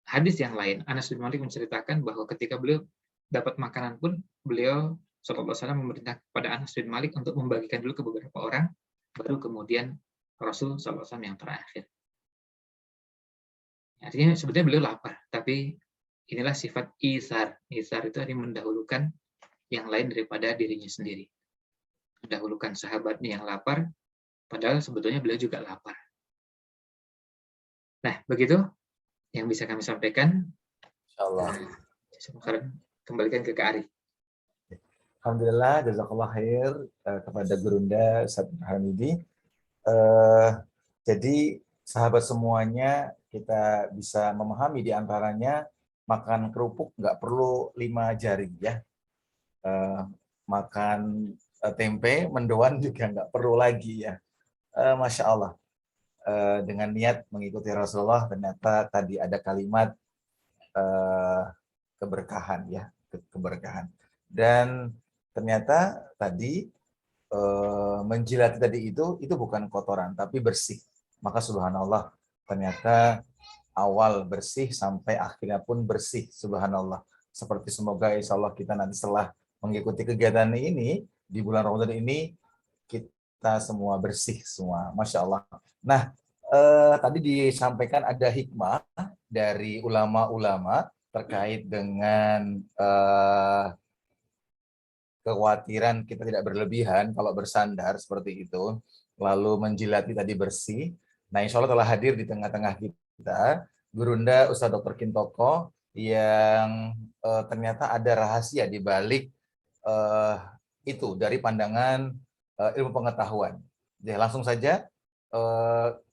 [SPEAKER 2] hadis yang lain, Anas bin Malik menceritakan bahwa ketika beliau dapat makanan pun, beliau SAW memerintah kepada Anas bin Malik untuk membagikan dulu ke beberapa orang, baru kemudian Rasul SAW yang terakhir. Artinya sebetulnya beliau lapar, tapi inilah sifat isar. Isar itu artinya mendahulukan yang lain daripada dirinya sendiri. Mendahulukan sahabatnya yang lapar, padahal sebetulnya beliau juga lapar. Nah, begitu yang bisa kami sampaikan.
[SPEAKER 1] Insyaallah.
[SPEAKER 2] kembalikan ke Arif.
[SPEAKER 1] Alhamdulillah, jazakallah khair kepada Gurunda Ustaz Hamidi. Eh, jadi sahabat semuanya, kita bisa memahami di antaranya makan kerupuk nggak perlu 5 jari ya. Eh, makan tempe, mendoan juga nggak perlu lagi ya. Masya Allah. Dengan niat mengikuti Rasulullah, ternyata tadi ada kalimat keberkahan ya, keberkahan. Dan ternyata tadi menjilat tadi itu bukan kotoran tapi bersih. Maka subhanallah, ternyata awal bersih sampai akhirnya pun bersih, subhanallah. Seperti semoga insya Allah kita nanti setelah mengikuti kegiatan ini di bulan Ramadan ini kita semua bersih semua, masya Allah. Nah, tadi disampaikan ada hikmah dari ulama-ulama terkait dengan kekhawatiran kita tidak berlebihan kalau bersandar seperti itu, lalu menjilati tadi bersih. Nah, insya Allah telah hadir di tengah-tengah kita Gurunda Ustadz Dr. Kintoko yang ternyata ada rahasia di balik itu dari pandangan ilmu pengetahuan. Jadi langsung saja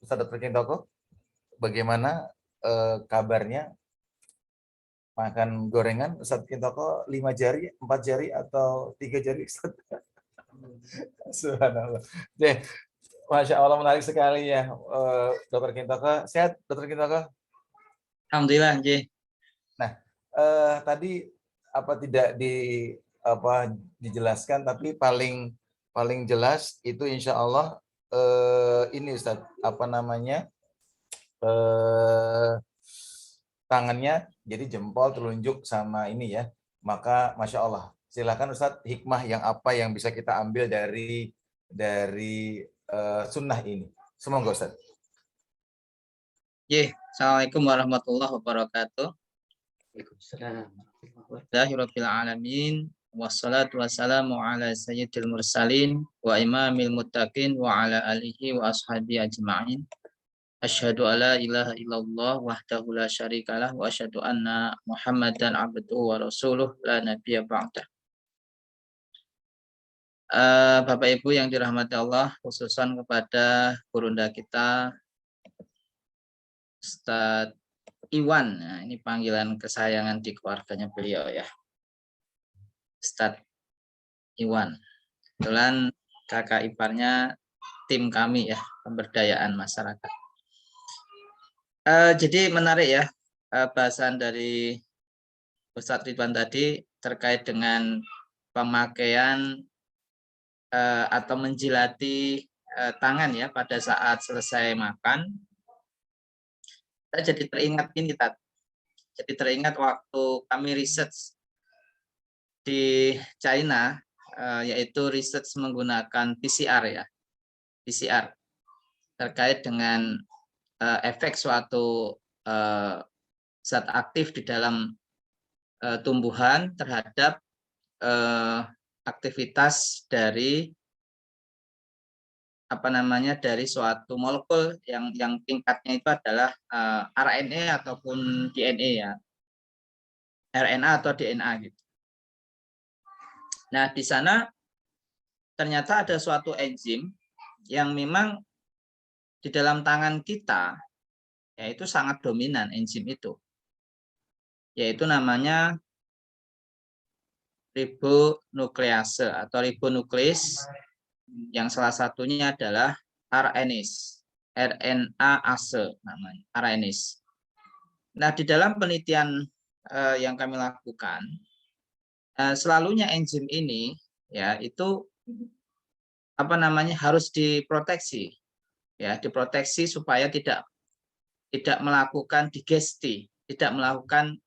[SPEAKER 1] Ustadz Dr. Kintoko, bagaimana kabarnya makan gorengan Ustadz Kintoko 5 jari, 4 jari atau 3 jari Ustadz? Subhanallah. Deh, Masya Allah menarik sekali ya Dr. Kintoko. Sehat Dr. Kintoko?
[SPEAKER 3] Alhamdulillah, J.
[SPEAKER 1] Nah, tadi tidak dijelaskan, tapi paling jelas itu insya Allah ini Ustadz, tangannya jadi jempol, telunjuk sama ini ya. Maka Masya Allah, silakan Ustadz, hikmah yang apa yang bisa kita ambil dari sunnah ini. Semoga Ustadz.
[SPEAKER 3] Assalamualaikum warahmatullahi wabarakatuh.
[SPEAKER 2] Waalaikumsalam.
[SPEAKER 3] Alhamdulillahirabbil alamin. Wassalatu wassalamu ala sayyidil mursalin wa imamil muttaqin wa ala alihi wa ashabihi ajma'in. Asyhadu alla ilaha illallah wahdahu la syarikalah wa asyhadu anna Muhammadan abduhu wa rasuluh la nabiyya ba'dah. Bapak Ibu yang dirahmati Allah, khususan kepada gurunda kita Ustadz Iwan. Nah, ini panggilan kesayangan di keluarganya beliau ya. Ustadz Iwan. Kebetulan kakak iparnya tim kami ya, pemberdayaan masyarakat. Jadi menarik ya bahasan dari Ustadz Ridwan tadi terkait dengan pemakaian atau menjilati tangan ya pada saat selesai makan. Saya jadi teringat ini tadi. Jadi teringat waktu kami research di China, yaitu research menggunakan PCR ya, PCR terkait dengan efek suatu zat aktif di dalam tumbuhan terhadap aktivitas dari dari suatu molekul yang tingkatnya itu adalah RNA ataupun DNA ya, RNA atau DNA gitu. Nah, di sana ternyata ada suatu enzim yang memang di dalam tangan kita yaitu sangat dominan enzim itu. Yaitu namanya ribonuklease atau ribonukleis yang salah satunya adalah RNase, RNase namanya, RNase. Nah, di dalam penelitian yang kami lakukan, selalunya enzim ini ya itu harus diproteksi ya, diproteksi supaya tidak melakukan digesti, tidak melakukan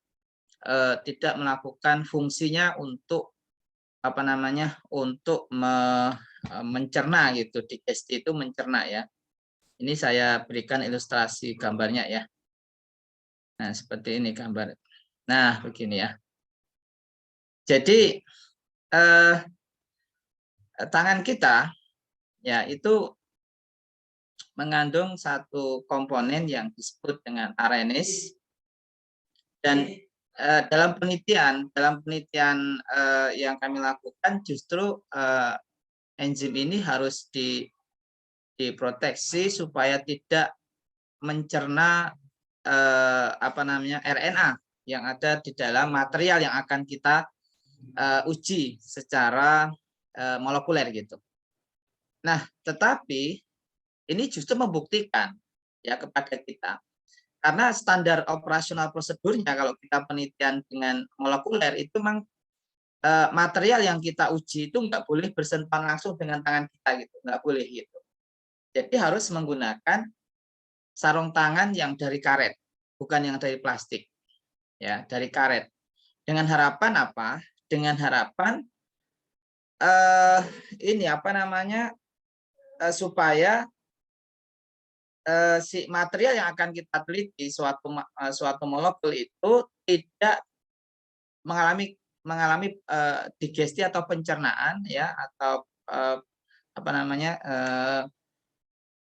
[SPEAKER 3] fungsinya untuk untuk mencerna gitu. Digesti itu mencerna ya. Ini saya berikan ilustrasi gambarnya ya. Nah, seperti ini gambar. Nah, begini ya. Jadi tangan kita ya itu mengandung satu komponen yang disebut dengan RNase, dan dalam penelitian yang kami lakukan justru enzim ini harus diproteksi supaya tidak mencerna RNA yang ada di dalam material yang akan kita uji secara molekuler gitu. Nah, tetapi ini justru membuktikan ya kepada kita, karena standar operasional prosedurnya kalau kita penelitian dengan molekuler itu memang material yang kita uji itu nggak boleh bersentuhan langsung dengan tangan kita gitu, nggak boleh gitu. Jadi harus menggunakan sarung tangan yang dari karet, bukan yang dari plastik, ya dari karet. Dengan harapan apa? Dengan harapan supaya si material yang akan kita teliti suatu molekul itu tidak mengalami digesti atau pencernaan ya atau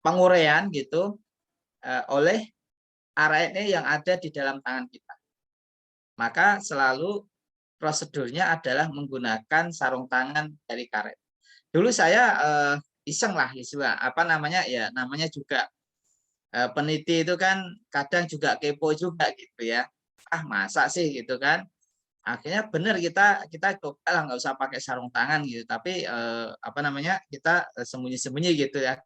[SPEAKER 3] penguraian gitu oleh RNA yang ada di dalam tangan kita. Maka selalu prosedurnya adalah menggunakan sarung tangan dari karet. Dulu saya iseng lah istilah namanya juga peneliti itu kan kadang juga kepo juga gitu ya. Masa sih gitu kan. Akhirnya benar kita coba lah nggak usah pakai sarung tangan gitu, tapi kita sembunyi-sembunyi gitu ya.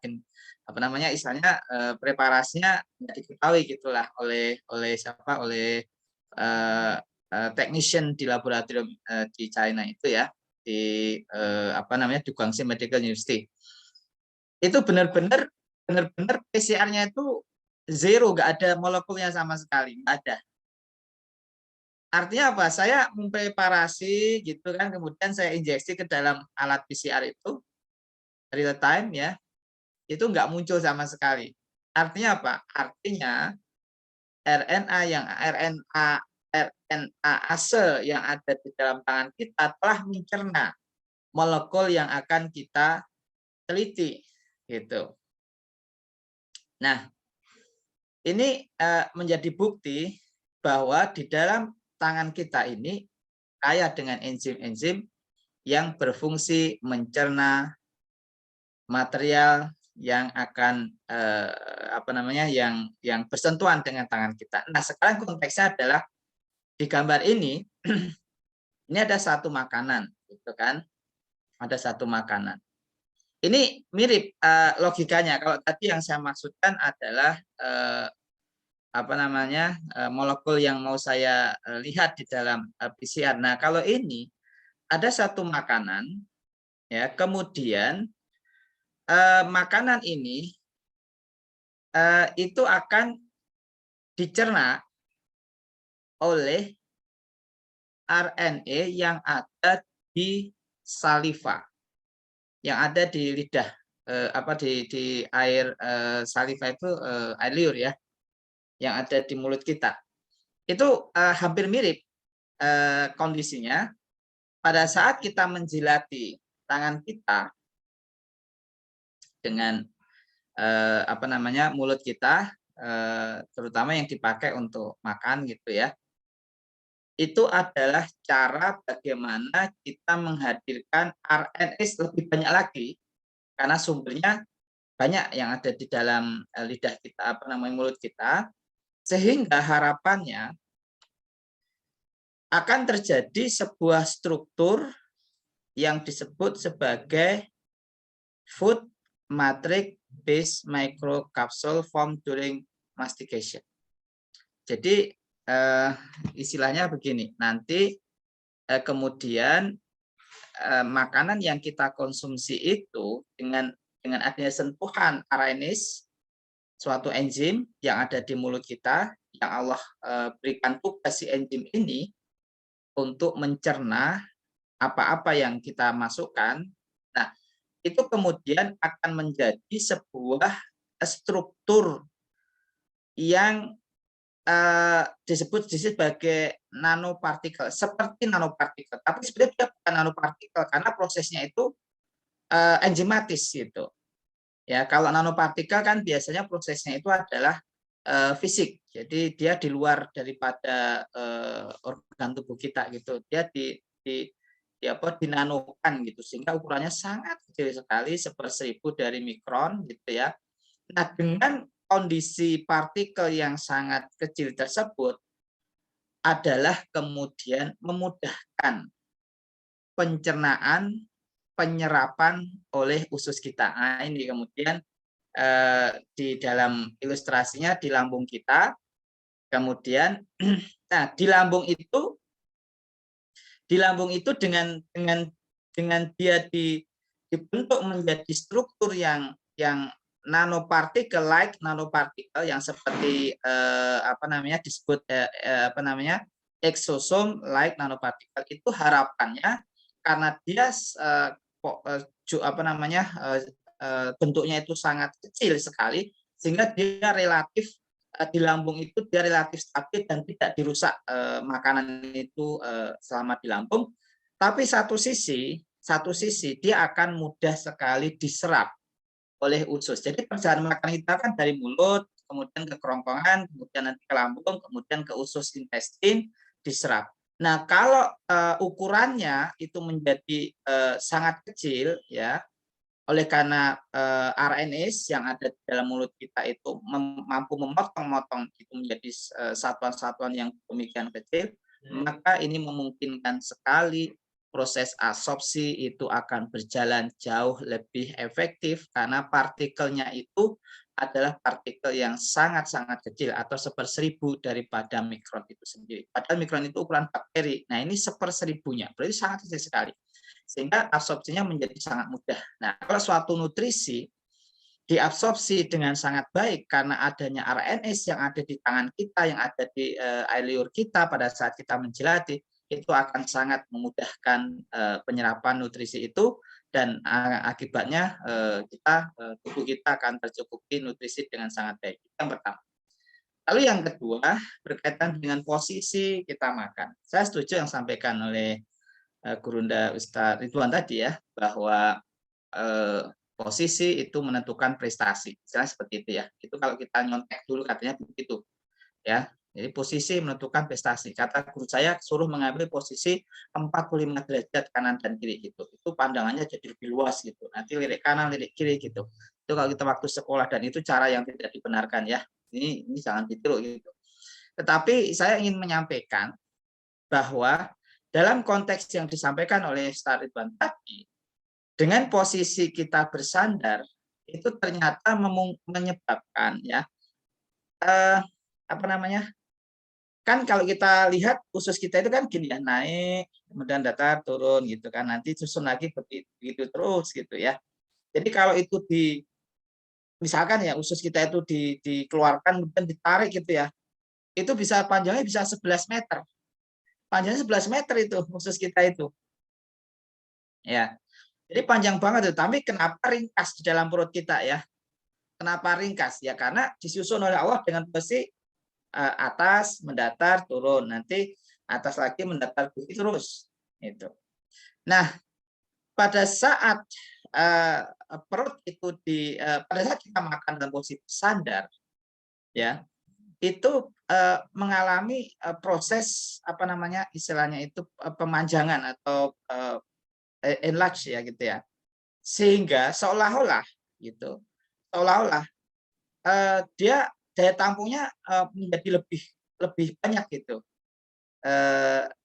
[SPEAKER 3] Istilahnya preparasinya nggak diketahui gitulah oleh technician di laboratorium di China itu ya, di di Guangzhou Medical University. Itu benar-benar PCR-nya itu zero, nggak ada molekulnya sama sekali, nggak ada. Artinya apa? Saya mempreparasi gitu kan, kemudian saya injeksi ke dalam alat PCR itu real time ya, itu nggak muncul sama sekali. Artinya apa? Artinya RNA ase yang ada di dalam tangan kita telah mencerna molekul yang akan kita teliti gitu. Nah, ini menjadi bukti bahwa di dalam tangan kita ini kaya dengan enzim-enzim yang berfungsi mencerna material yang akan yang bersentuhan dengan tangan kita. Nah, sekarang konteksnya adalah di gambar ini ada satu makanan, gitu kan? Ada satu makanan. Ini mirip logikanya. Kalau tadi yang saya maksudkan adalah molekul yang mau saya lihat di dalam PCR. Nah, kalau ini ada satu makanan, ya, kemudian makanan ini itu akan dicerna oleh RNA yang ada di saliva, yang ada di lidah, di air saliva itu air liur ya, yang ada di mulut kita. Itu hampir mirip kondisinya pada saat kita menjilati tangan kita dengan mulut kita, terutama yang dipakai untuk makan gitu ya. Itu adalah cara bagaimana kita menghadirkan RNA lebih banyak lagi, karena sumbernya banyak yang ada di dalam lidah kita, mulut kita, sehingga harapannya akan terjadi sebuah struktur yang disebut sebagai food matrix based microcapsule formed during mastication. Jadi istilahnya begini, nanti kemudian makanan yang kita konsumsi itu dengan adanya sentuhan RNA, suatu enzim yang ada di mulut kita, yang Allah berikan tugas si enzim ini untuk mencerna apa-apa yang kita masukkan. Nah, itu kemudian akan menjadi sebuah struktur yang disebut sebagai nanopartikel, seperti nanopartikel, tapi sebenarnya dia bukan nanopartikel karena prosesnya itu enzimatis gitu. Ya, kalau nanopartikel kan biasanya prosesnya itu adalah fisik. Jadi dia di luar daripada organ tubuh kita gitu. Dia dinanokan gitu sehingga ukurannya sangat kecil sekali, 1/1000 dari mikron gitu ya. Nah, dengan kondisi partikel yang sangat kecil tersebut adalah kemudian memudahkan pencernaan, penyerapan oleh usus kita. Nah, ini kemudian di dalam ilustrasinya di lambung kita, kemudian nah di lambung itu dengan dia dibentuk menjadi struktur yang nanopartikel nanopartikel yang seperti disebut exosome like nanopartikel, itu harapannya karena dia bentuknya itu sangat kecil sekali sehingga dia relatif di lambung itu dia relatif stabil dan tidak dirusak makanan itu selama di lambung. Tapi satu sisi dia akan mudah sekali diserap oleh usus. Jadi perjalanan makanan kita kan dari mulut, kemudian ke kerongkongan, kemudian nanti ke lambung, kemudian ke usus intestin diserap. Nah, kalau ukurannya itu menjadi sangat kecil ya, oleh karena RNase yang ada di dalam mulut kita itu mampu memotong-motong itu menjadi satuan-satuan yang demikian kecil, maka ini memungkinkan sekali proses absorpsi itu akan berjalan jauh lebih efektif karena partikelnya itu adalah partikel yang sangat-sangat kecil atau 1/1000 daripada mikron itu sendiri. Padahal mikron itu ukuran bakteri. Nah, ini 1/1000-nya, berarti sangat kecil sekali. Sehingga absorpsinya menjadi sangat mudah. Nah, kalau suatu nutrisi diabsorpsi dengan sangat baik karena adanya RNase yang ada di tangan kita, yang ada di air liur kita pada saat kita menjilati, itu akan sangat memudahkan penyerapan nutrisi itu dan akibatnya tubuh kita akan tercukupi nutrisi dengan sangat baik. Yang pertama. Lalu yang kedua berkaitan dengan posisi kita makan. Saya setuju yang disampaikan oleh Gurunda Ustadz Ridwan tadi ya, bahwa posisi itu menentukan prestasi. Misalnya seperti itu ya. Itu kalau kita nyontek dulu katanya begitu. Ya. Jadi posisi menentukan prestasi. Kata guru saya suruh mengambil posisi 45 derajat kanan dan kiri gitu. Itu pandangannya jadi lebih luas gitu. Nanti lirik kanan, lirik kiri gitu. Itu kalau kita waktu sekolah dan itu cara yang tidak dibenarkan ya. Ini jangan ditiru gitu. Tetapi saya ingin menyampaikan bahwa dalam konteks yang disampaikan oleh Ustaz Ridwan tadi, dengan posisi kita bersandar itu ternyata menyebabkan ya kan kalau kita lihat usus kita itu kan gini ya, naik kemudian datar turun gitu kan, nanti susun lagi begitu terus gitu ya. Jadi kalau itu misalkan ya usus kita itu dikeluarkan kemudian ditarik gitu ya, itu bisa panjangnya bisa 11 meter. Panjangnya 11 meter itu usus kita itu. Ya. Jadi panjang banget itu, tapi kenapa ringkas di dalam perut kita ya? Kenapa ringkas? Ya karena disusun oleh Allah dengan posisi atas, mendatar, turun. Nanti atas lagi, mendatar, terus. Itu. Nah, pada saat perut itu pada saat kita makan dalam posisi sandar, ya, itu mengalami proses istilahnya itu pemanjangan atau enlarge ya gitu ya, sehingga seolah-olah dia daya tampungnya menjadi lebih banyak gitu.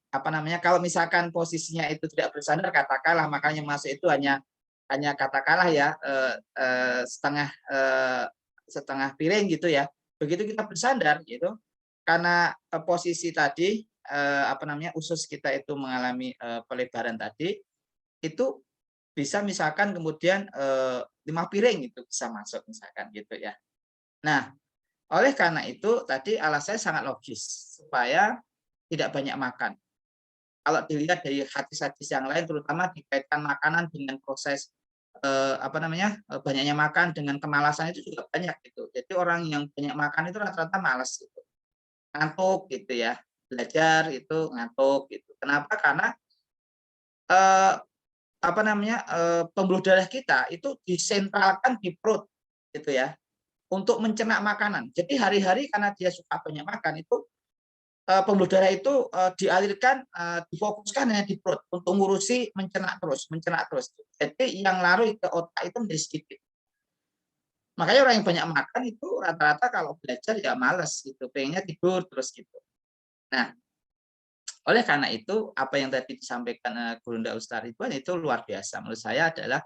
[SPEAKER 3] Kalau misalkan posisinya itu tidak bersandar, katakanlah makanya masuk itu hanya katakanlah ya setengah piring gitu ya. Begitu kita bersandar gitu, karena posisi tadi usus kita itu mengalami pelebaran tadi, itu bisa misalkan kemudian 5 piring itu bisa masuk misalkan gitu ya. Nah, oleh karena itu tadi alasannya sangat logis supaya tidak banyak makan. Kalau dilihat dari hadis-hadis yang lain, terutama dikaitkan makanan dengan proses banyaknya makan dengan kemalasan itu juga banyak gitu. Jadi orang yang banyak makan itu rata-rata malas gitu, ngantuk gitu ya, belajar itu ngantuk gitu. Kenapa? Karena pembuluh darah kita itu disentralkan di perut gitu ya. untuk mencerna makanan. Jadi hari-hari karena dia suka banyak makan itu pembuluh darah itu dialirkan, difokuskan hanya di perut untuk ngurusi mencerna terus. Jadi yang larut ke otak itu menjadi sedikit. Makanya orang yang banyak makan itu rata-rata kalau belajar ya males gitu, pengennya tidur terus gitu. Nah, oleh karena itu apa yang tadi disampaikan Gurunda Ustaz Ridwan itu luar biasa. Menurut saya adalah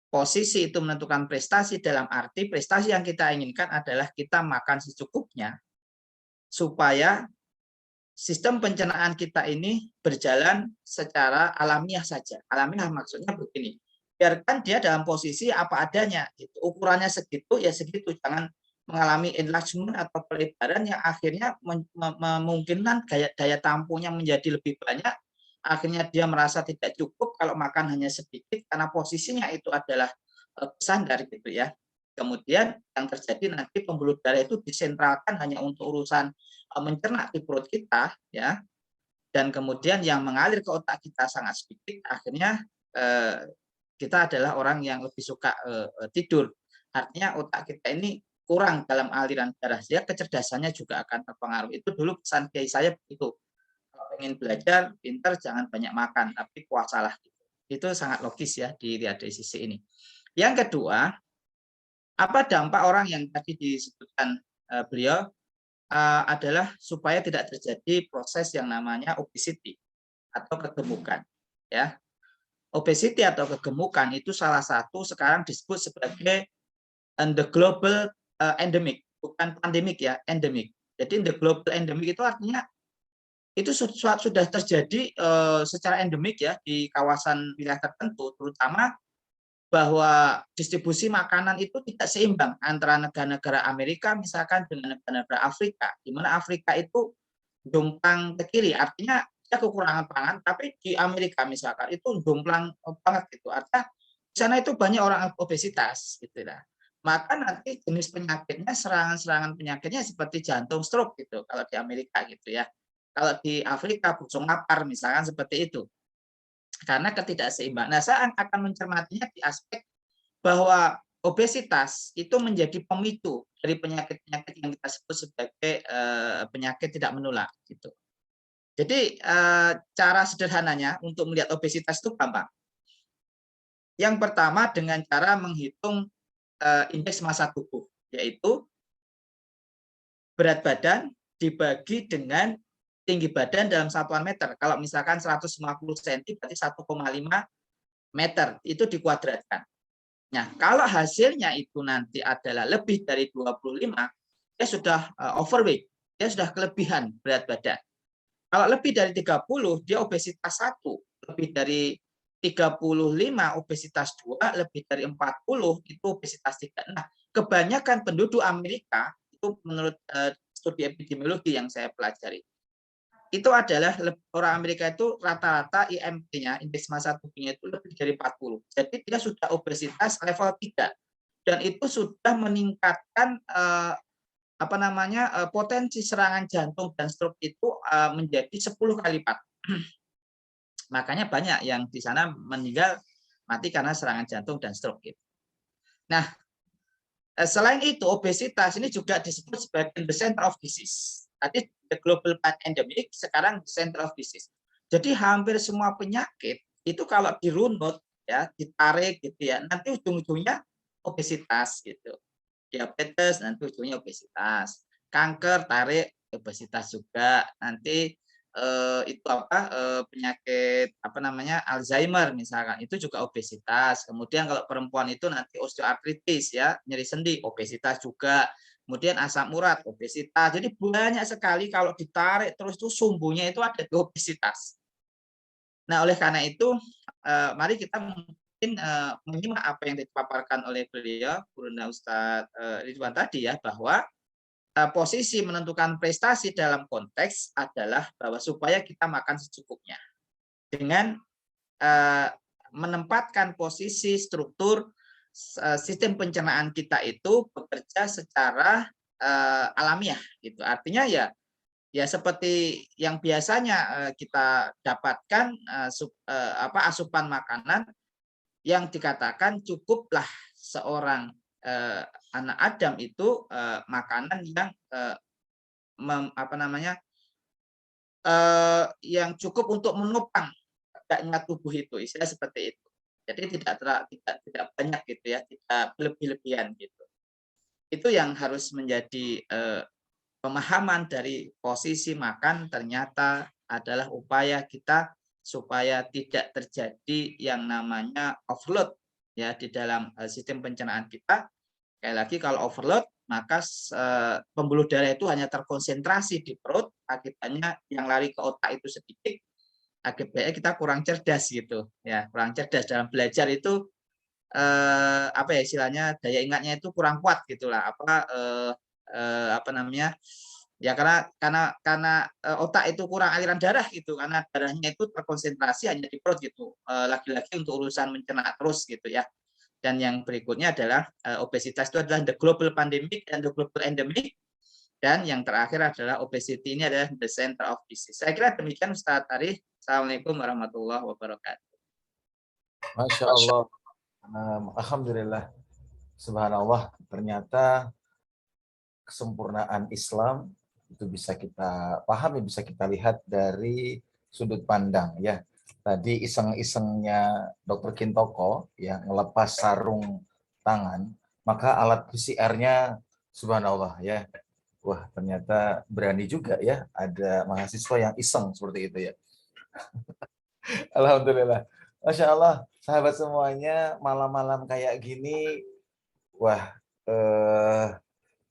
[SPEAKER 3] posisi itu menentukan prestasi, dalam arti prestasi yang kita inginkan adalah kita makan secukupnya supaya sistem pencernaan kita ini berjalan secara alamiah saja. Alamiah maksudnya begini, biarkan dia dalam posisi apa adanya. Ukurannya segitu, ya segitu. Jangan mengalami enlargement atau pelebaran yang akhirnya memungkinkan daya tampungnya menjadi lebih banyak. Akhirnya dia merasa tidak cukup kalau makan hanya sedikit, karena posisinya itu adalah sandar gitu ya. Kemudian yang terjadi nanti pembuluh darah itu disentralkan hanya untuk urusan mencerna di perut kita, ya, dan kemudian yang mengalir ke otak kita sangat sedikit. Akhirnya kita adalah orang yang lebih suka tidur. Artinya otak kita ini kurang dalam aliran darah, dia kecerdasannya juga akan terpengaruh. Itu dulu pesan kiai saya begitu. Kalau ingin belajar, pintar, jangan banyak makan, tapi puasalah. Itu sangat logis ya dilihat dari sisi ini. Yang kedua, apa dampak orang yang tadi disebutkan beliau adalah supaya tidak terjadi proses yang namanya obesity atau kegemukan. Ya, obesity atau kegemukan itu salah satu sekarang disebut sebagai the global endemic, bukan pandemik ya, endemic. Jadi the global endemic itu artinya itu sudah terjadi secara endemik ya di kawasan wilayah tertentu, terutama bahwa distribusi makanan itu tidak seimbang antara negara-negara Amerika misalkan dengan negara-negara Afrika, di mana Afrika itu jomplang ke kiri, artinya dia kekurangan pangan, tapi di Amerika misalkan itu jomplang banget gitu, artinya di sana itu banyak orang obesitas gitu lah. Maka nanti jenis penyakitnya, serangan-serangan penyakitnya seperti jantung, stroke gitu kalau di Amerika gitu ya. Kalau di Afrika busung lapar misalkan seperti itu. Karena ketidakseimbangan. Nah, saya akan mencermatinya di aspek bahwa obesitas itu menjadi pemicu dari penyakit-penyakit yang kita sebut sebagai penyakit tidak menular gitu. Jadi cara sederhananya untuk melihat obesitas itu gampang. Yang pertama dengan cara menghitung indeks massa tubuh, yaitu berat badan dibagi dengan tinggi badan dalam satuan meter. Kalau misalkan 150 cm berarti 1,5 meter, itu dikuadratkan. Nah, kalau hasilnya itu nanti adalah lebih dari 25, dia sudah overweight, dia sudah kelebihan berat badan. Kalau lebih dari 30, dia obesitas 1, lebih dari 35 obesitas 2, lebih dari 40 itu obesitas 3. Nah, kebanyakan penduduk Amerika itu menurut studi epidemiologi yang saya pelajari, itu adalah orang Amerika itu rata-rata IMT-nya, indeks massa tubuhnya itu lebih dari 40. Jadi dia sudah obesitas level 3 dan itu sudah meningkatkan potensi serangan jantung dan stroke itu menjadi 10 kali lipat. Makanya banyak yang di sana meninggal mati karena serangan jantung dan stroke gitu. Nah, selain itu obesitas ini juga disebut sebagai the center of disease. Tadi the global endemic, sekarang the center of disease. Jadi hampir semua penyakit itu kalau dirunut ya, ditarik gitu ya, nanti ujung-ujungnya obesitas gitu. Diabetes nanti ujungnya obesitas. Kanker tarik obesitas juga. Nanti penyakit Alzheimer misalkan itu juga obesitas. Kemudian kalau perempuan itu nanti osteoartritis ya, nyeri sendi, obesitas juga. Kemudian asam urat, obesitas. Jadi banyak sekali kalau ditarik terus itu sumbunya itu ada di obesitas. Nah, oleh karena itu mari kita mungkin menyimak apa yang dipaparkan oleh beliau Gurunda Ustadz Ridwan tadi ya, bahwa posisi menentukan prestasi dalam konteks adalah bahwa supaya kita makan secukupnya dengan menempatkan posisi struktur sistem pencernaan kita itu bekerja secara alamiah gitu. Artinya ya seperti yang biasanya kita dapatkan asupan makanan yang dikatakan cukuplah seorang anak Adam itu makanan yang yang cukup untuk menopang tegaknya tubuh itu, istilah seperti itu. Jadi tidak banyak gitu ya, tidak berlebih-lebihan gitu. Itu yang harus menjadi pemahaman dari posisi makan ternyata adalah upaya kita supaya tidak terjadi yang namanya overload ya di dalam sistem pencernaan kita. Sekali lagi kalau overload maka pembuluh darah itu hanya terkonsentrasi di perut, akibatnya yang lari ke otak itu sedikit, akibatnya kita kurang cerdas gitu ya, kurang cerdas dalam belajar itu apa ya istilahnya, daya ingatnya itu kurang kuat gitulah, apa namanya ya, karena otak itu kurang aliran darah gitu, karena darahnya itu terkonsentrasi hanya di perut gitu, lagi-lagi untuk urusan mencerna terus gitu ya. Dan yang berikutnya adalah obesitas itu adalah the global pandemic dan the global endemic, dan yang terakhir adalah obesity ini adalah the center of disease. Saya kira demikian Ustaz Arif. Assalamualaikum warahmatullahi wabarakatuh.
[SPEAKER 1] Masya Allah. Alhamdulillah. Subhanallah. Ternyata kesempurnaan Islam itu bisa kita pahami, bisa kita lihat dari sudut pandang ya. Tadi iseng-isengnya Dr. Kintoko yang melepas sarung tangan, maka alat PCR-nya subhanallah ya. Wah, ternyata berani juga ya ada mahasiswa yang iseng seperti itu ya. Alhamdulillah. Masya Allah, sahabat semuanya, malam-malam kayak gini, wah,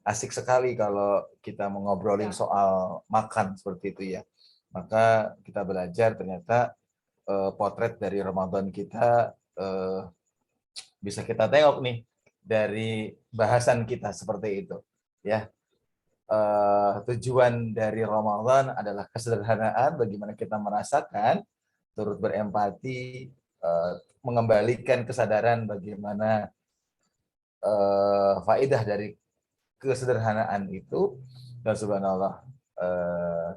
[SPEAKER 1] asik sekali kalau kita mengobrolin soal makan seperti itu ya. Maka kita belajar ternyata potret dari Ramadan kita bisa kita tengok nih dari bahasan kita seperti itu ya. Tujuan dari Ramadan adalah kesederhanaan, bagaimana kita merasakan, turut berempati, mengembalikan kesadaran bagaimana faedah dari kesederhanaan itu. Dan subhanallah,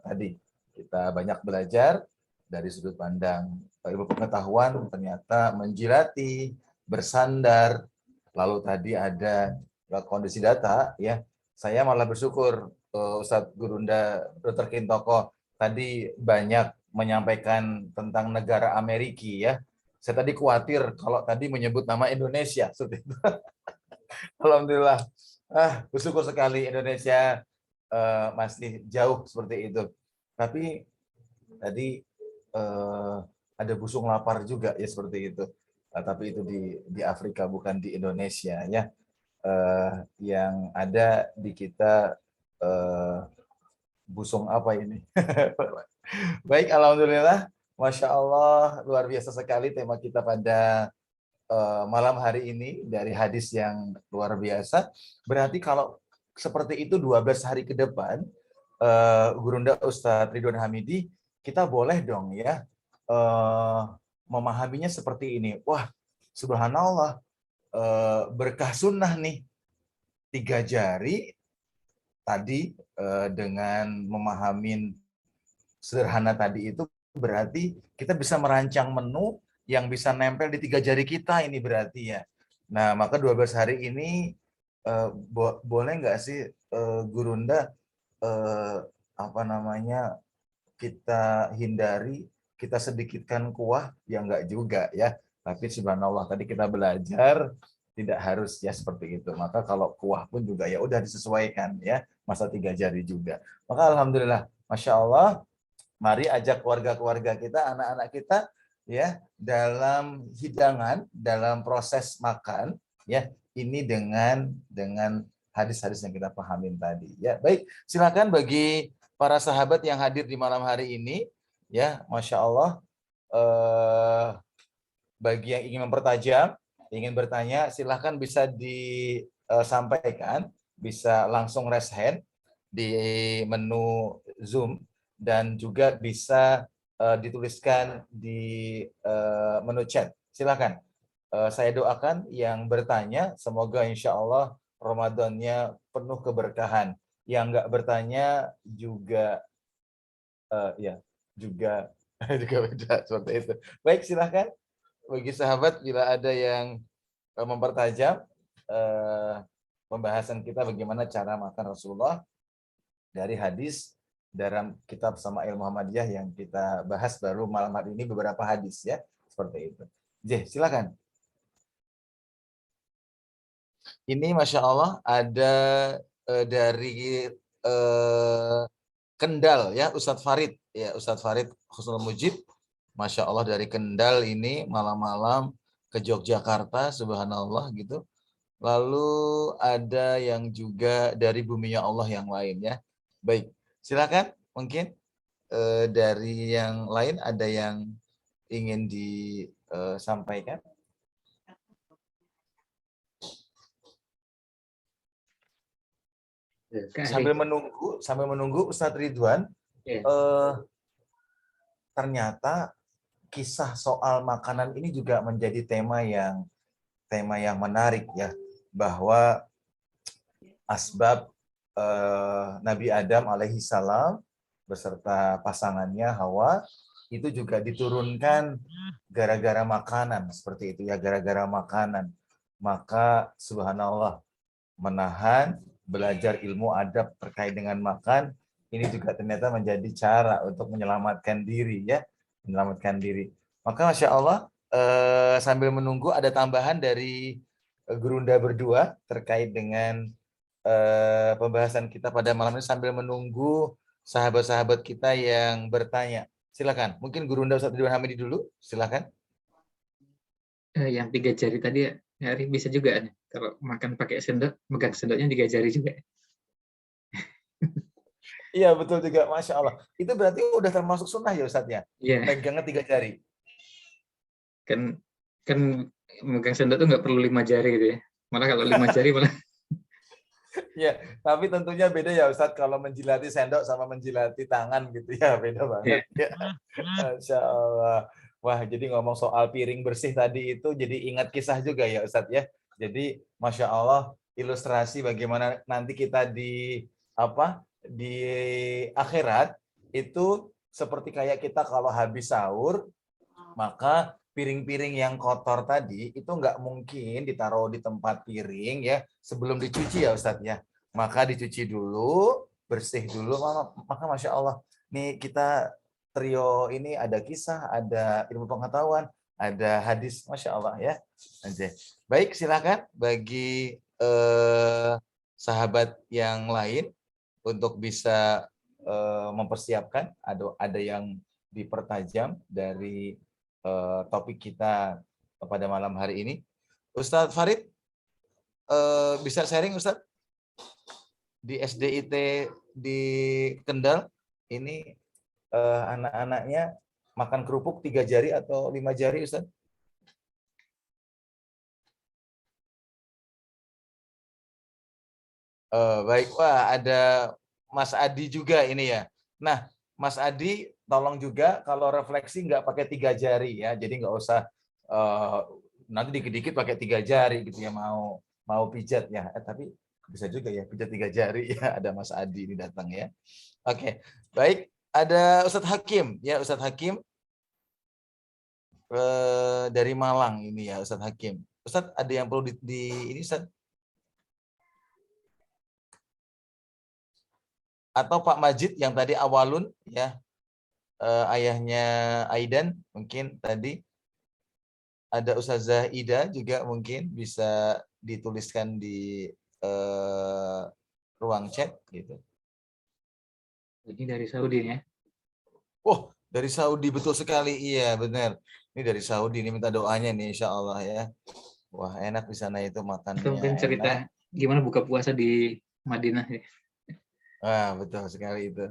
[SPEAKER 1] tadi kita banyak belajar dari sudut pandang ilmu pengetahuan, ternyata menjilati, bersandar, lalu tadi ada kondisi data ya. Saya malah bersyukur Ustadz Gurunda Dr. Kintoko tadi banyak menyampaikan tentang negara Amerika ya. Saya tadi khawatir kalau tadi menyebut nama Indonesia seperti itu. Alhamdulillah. Bersyukur sekali Indonesia masih jauh seperti itu. Tapi tadi ada busung lapar juga ya seperti itu. Tapi itu di Afrika bukan di Indonesia ya. Yang ada di kita busung apa ini? Baik, alhamdulillah, masya Allah, luar biasa sekali tema kita pada malam hari ini dari hadis yang luar biasa. Berarti kalau seperti itu 12 hari ke depan, Gurunda Ustadz Ridwan Hamidi, kita boleh dong ya memahaminya seperti ini. Wah, subhanallah, berkah sunnah nih, 3 jari tadi dengan memahami sederhana tadi itu berarti kita bisa merancang menu yang bisa nempel di 3 jari kita ini berarti ya. Nah, maka 12 hari ini boleh nggak sih Gurunda apa namanya kita hindari, kita sedikitkan kuah, ya nggak juga ya. Tapi subhanallah tadi kita belajar tidak harus ya seperti itu. Maka kalau kuah pun juga ya udah disesuaikan ya, masa 3 jari juga. Maka alhamdulillah, masya Allah, mari ajak keluarga-keluarga kita, anak-anak kita ya dalam hidangan, dalam proses makan ya, ini dengan hadis-hadis yang kita pahamin tadi ya. Baik, silakan bagi para sahabat yang hadir di malam hari ini ya, masya Allah, bagi yang ingin mempertajam, ingin bertanya, silahkan bisa disampaikan, bisa langsung raise hand di menu Zoom, dan juga bisa dituliskan di menu chat. Silakan. Saya doakan yang bertanya, semoga insya Allah Ramadannya penuh keberkahan. Yang nggak bertanya juga ya juga beda seperti itu. Baik, silakan bagi sahabat bila ada yang mempertajam, pembahasan kita bagaimana cara makan Rasulullah dari hadis dalam kitab Syama'il Muhammadiyah yang kita bahas baru malam hari ini beberapa hadis ya, seperti itu. Silakan. Ini Masya Allah ada dari Kendal ya, Ustadz Farid ya, Ustadz Farid Husnul Mujib, Masya Allah dari Kendal ini malam-malam ke Yogyakarta, subhanallah gitu. Lalu ada yang juga dari Buminya Allah yang lain ya. Baik, silakan mungkin dari yang lain ada yang ingin disampaikan. Sambil menunggu Ustadz Ridwan, ternyata kisah soal makanan ini juga menjadi tema yang menarik ya, bahwa asbab Nabi Adam alaihissalam beserta pasangannya Hawa itu juga diturunkan gara-gara makanan, seperti itu ya, gara-gara makanan. Maka subhanallah, menahan belajar ilmu adab terkait dengan makan ini juga ternyata menjadi cara untuk menyelamatkan diri ya, menyelamatkan diri. Maka Masya Allah, sambil menunggu ada tambahan dari Gurunda berdua terkait dengan pembahasan kita pada malam ini, sambil menunggu sahabat-sahabat kita yang bertanya. Silakan, mungkin Gurunda Ustadz Ridwan Hamidi dulu, silakan.
[SPEAKER 2] Yang 3 jari tadi ya, Ari bisa juga kalau makan pakai sendok, megang sendoknya 3 jari juga.
[SPEAKER 1] Iya betul juga, Masya Allah. Itu berarti udah termasuk sunnah ya Ustadz ya?
[SPEAKER 2] Iya.
[SPEAKER 1] Megangnya 3 jari.
[SPEAKER 2] Kan megang sendok tuh nggak perlu 5 jari gitu ya. Malah kalau 5 jari malah.
[SPEAKER 1] Ya, tapi tentunya beda ya Ustadz kalau menjilati sendok sama menjilati tangan gitu ya, beda banget. Ya. Masya Allah. Wah, jadi ngomong soal piring bersih tadi itu jadi ingat kisah juga ya Ustadz ya. Jadi Masya Allah, ilustrasi bagaimana nanti kita di akhirat itu seperti kayak kita kalau habis sahur, maka piring-piring yang kotor tadi itu nggak mungkin ditaruh di tempat piring ya sebelum dicuci ya Ustadz ya. Maka dicuci dulu, bersih dulu, maka Masya Allah. Nih kita trio ini ada kisah, ada ilmu pengetahuan, ada hadis, Masya Allah ya. Baik, silakan bagi sahabat yang lain untuk bisa mempersiapkan, ada yang dipertajam dari topik kita pada malam hari ini. Ustadz Farid, bisa sharing Ustadz? Di SDIT di Kendal, ini anak-anaknya makan kerupuk 3 jari atau 5 jari Ustadz? Baik, wah ada Mas Adi juga ini ya. Nah, Mas Adi, tolong juga kalau refleksi nggak pakai 3 jari ya, jadi nggak usah nanti dikit-dikit pakai 3 jari gitu ya, mau pijat ya. Tapi bisa juga ya pijat 3 jari ya. Ada Mas Adi ini datang ya. Oke, baik. Ada Ustadz Hakim ya, Ustadz Hakim dari Malang ini ya, Ustadz Hakim. Ustadz ada yang perlu ini Ustadz? Atau Pak Majid yang tadi awalun ya, ayahnya Aidan mungkin tadi, ada Ustazah Ida juga mungkin bisa dituliskan di ruang chat gitu.
[SPEAKER 2] Ini dari Saudi ya.
[SPEAKER 1] Oh, dari Saudi, betul sekali, iya benar. Ini dari Saudi, ini minta doanya nih insya Allah ya. Wah enak di sana itu makannya.
[SPEAKER 2] Itu mungkin cerita gimana buka puasa di Madinah ya.
[SPEAKER 1] Wah betul sekali itu.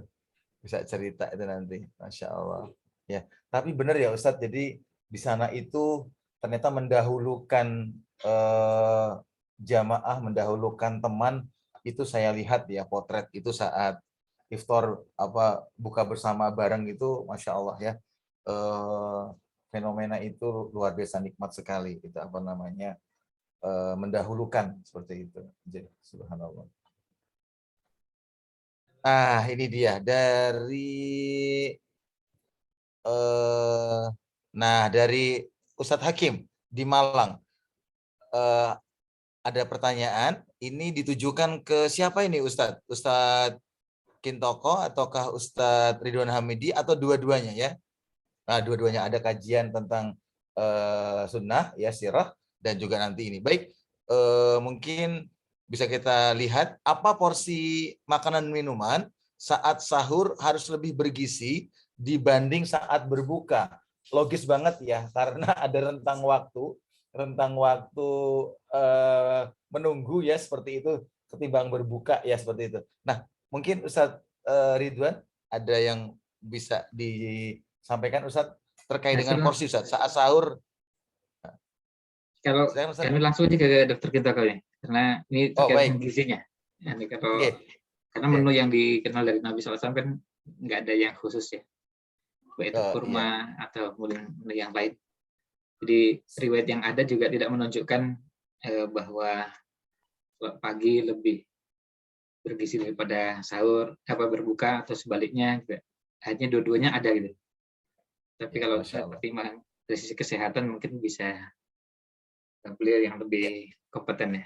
[SPEAKER 1] Bisa cerita itu nanti, Masya Allah. Ya, tapi benar ya Ustadz, jadi di sana itu ternyata mendahulukan jamaah, mendahulukan teman, itu saya lihat ya potret itu saat iftar buka bersama bareng itu, Masya Allah ya. Fenomena itu luar biasa nikmat sekali, itu mendahulukan seperti itu. Jadi, subhanallah. Ah, ini dia dari dari Ustadz Hakim di Malang. ada pertanyaan. Ini ditujukan ke siapa ini Ustadz? Ustadz Kintoko ataukah Ustadz Ridwan Hamidi atau dua-duanya ya? Nah, dua-duanya ada kajian tentang sunnah ya sirah dan juga nanti ini. Baik, mungkin bisa kita lihat apa porsi makanan minuman saat sahur harus lebih bergizi dibanding saat berbuka. Logis banget ya, karena ada rentang waktu menunggu ya seperti itu ketimbang berbuka ya seperti itu. Nah, mungkin Ustadz Ridwan ada yang bisa disampaikan Ustadz terkait dengan porsi Ustadz saat sahur.
[SPEAKER 2] Kalau kami langsung aja ke dokter kita kali, karena ini terkait dengan gizinya. Ini karena menu yang dikenal dari Nabi SAW kan nggak ada yang khusus ya, baik itu kurma atau menu yang lain. Jadi riwayat yang ada juga tidak menunjukkan bahwa pagi lebih bergizi daripada sahur, berbuka atau sebaliknya. Hanya dua-duanya ada gitu. Tapi kalau pertimbangan dari sisi kesehatan mungkin bisa beliau yang lebih kompeten ya.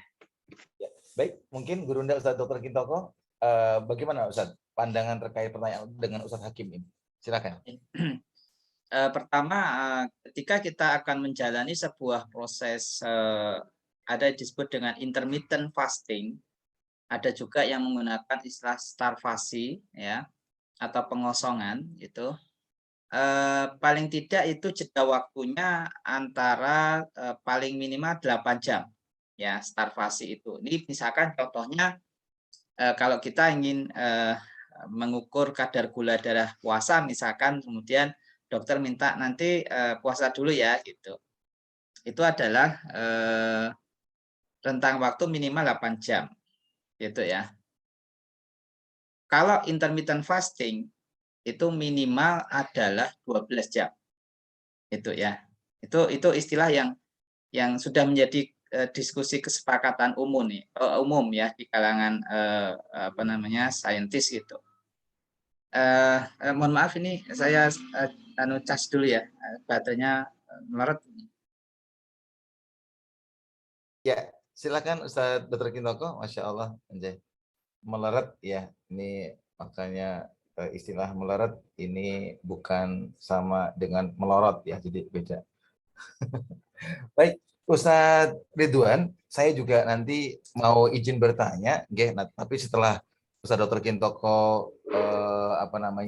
[SPEAKER 1] Baik, mungkin Gurunda Ustadz Dr. Kintoko, bagaimana Ustadz pandangan terkait pertanyaan dengan Ustadz Hakim ini? Silakan.
[SPEAKER 3] Pertama, ketika kita akan menjalani sebuah proses ada disebut dengan intermittent fasting, ada juga yang menggunakan istilah starvasi ya atau pengosongan itu. Paling tidak itu jeda waktunya antara paling minimal 8 jam ya starvasi itu. Ini misalkan contohnya kalau kita ingin mengukur kadar gula darah puasa misalkan, kemudian dokter minta nanti puasa dulu ya gitu. Itu adalah rentang waktu minimal 8 jam gitu ya. Kalau intermittent fasting itu minimal adalah 12 jam. Itu ya. Itu istilah yang sudah menjadi diskusi kesepakatan umum ya di kalangan saintis gitu. Mohon maaf ini saya cas dulu ya, baterainya melorot.
[SPEAKER 1] Ya, silakan Ustadz Dr. Kintoko, Masya Allah, melorot ya. Ini makanya istilah melorot ini bukan sama dengan melorot ya, jadi beda. Baik, Ustadz Ridwan, saya juga nanti mau izin bertanya, tapi setelah Ustadz Dr. Kintoko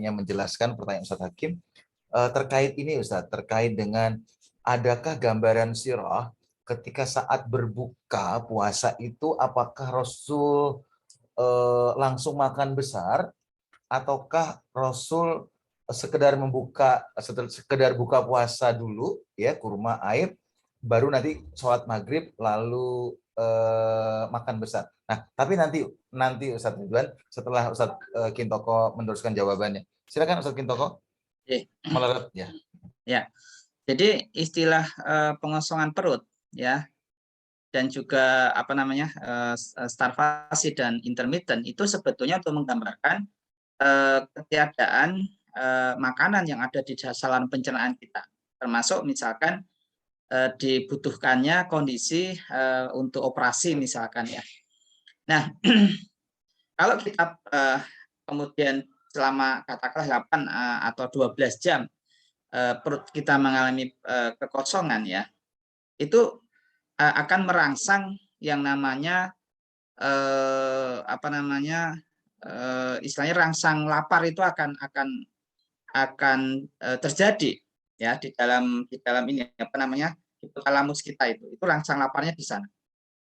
[SPEAKER 1] menjelaskan pertanyaan Ustadz Hakim terkait ini Ustadz, terkait dengan adakah gambaran sirah ketika saat berbuka puasa itu apakah Rasul langsung makan besar ataukah Rasul sekedar buka puasa dulu ya kurma air baru nanti sholat maghrib lalu makan besar. Nah tapi nanti Ustadz Ridwan setelah Ustadz Kintoko meneruskan jawabannya. Silakan Ustadz Kintoko. Melorot ya.
[SPEAKER 3] Ya. Jadi istilah pengosongan perut ya dan juga starvasi dan intermittent itu sebetulnya untuk menggambarkan ketiadaan makanan yang ada di saluran pencernaan kita, termasuk misalkan dibutuhkannya kondisi untuk operasi misalkan ya. Nah, kalau kita kemudian selama katakanlah 8 atau 12 jam perut kita mengalami kekosongan ya, itu akan merangsang yang namanya istilahnya rangsang lapar itu akan terjadi ya di dalam ini hipotalamus kita itu rangsang laparnya di sana,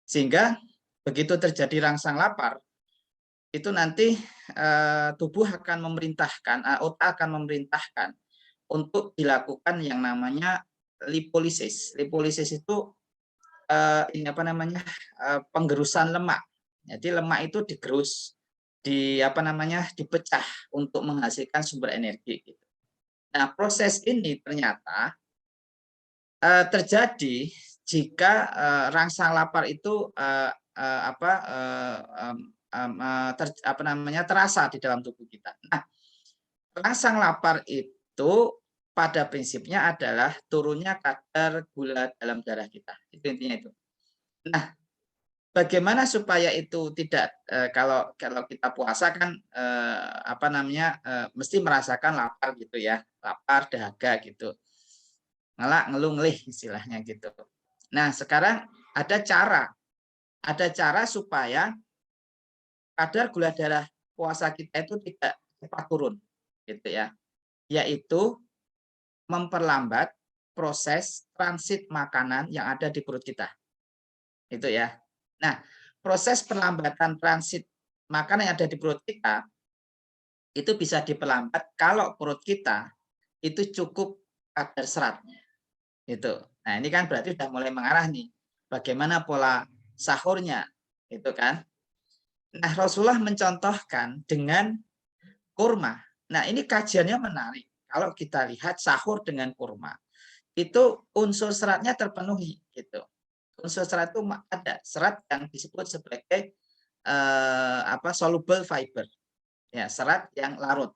[SPEAKER 3] sehingga begitu terjadi rangsang lapar itu nanti tubuh akan memerintahkan, otak akan memerintahkan untuk dilakukan yang namanya lipolisis. Lipolisis itu penggerusan lemak. Jadi lemak itu digerus, dipecah untuk menghasilkan sumber energi. Nah, proses ini ternyata terjadi jika rangsang lapar itu terasa di dalam tubuh kita. Nah, rangsang lapar itu pada prinsipnya adalah turunnya kadar gula dalam darah kita. Itu intinya itu. Nah, bagaimana supaya itu tidak kalau kita puasa kan mesti merasakan lapar gitu ya, lapar, dahaga gitu, ngelak, ngeluh, ngelih istilahnya gitu. Nah sekarang ada cara supaya kadar gula darah puasa kita itu tidak cepat turun gitu ya, yaitu memperlambat proses transit makanan yang ada di perut kita. Itu ya. Nah, proses perlambatan transit makanan yang ada di perut kita itu bisa diperlambat kalau perut kita itu cukup kadar seratnya. Itu. Nah, ini kan berarti sudah mulai mengarah nih. Bagaimana pola sahurnya, itu kan. Nah, Rasulullah mencontohkan dengan kurma. Nah, ini kajiannya menarik. Kalau kita lihat sahur dengan kurma, itu unsur seratnya terpenuhi gitu. Unsur serat itu ada serat yang disebut sebagai soluble fiber. Ya, serat yang larut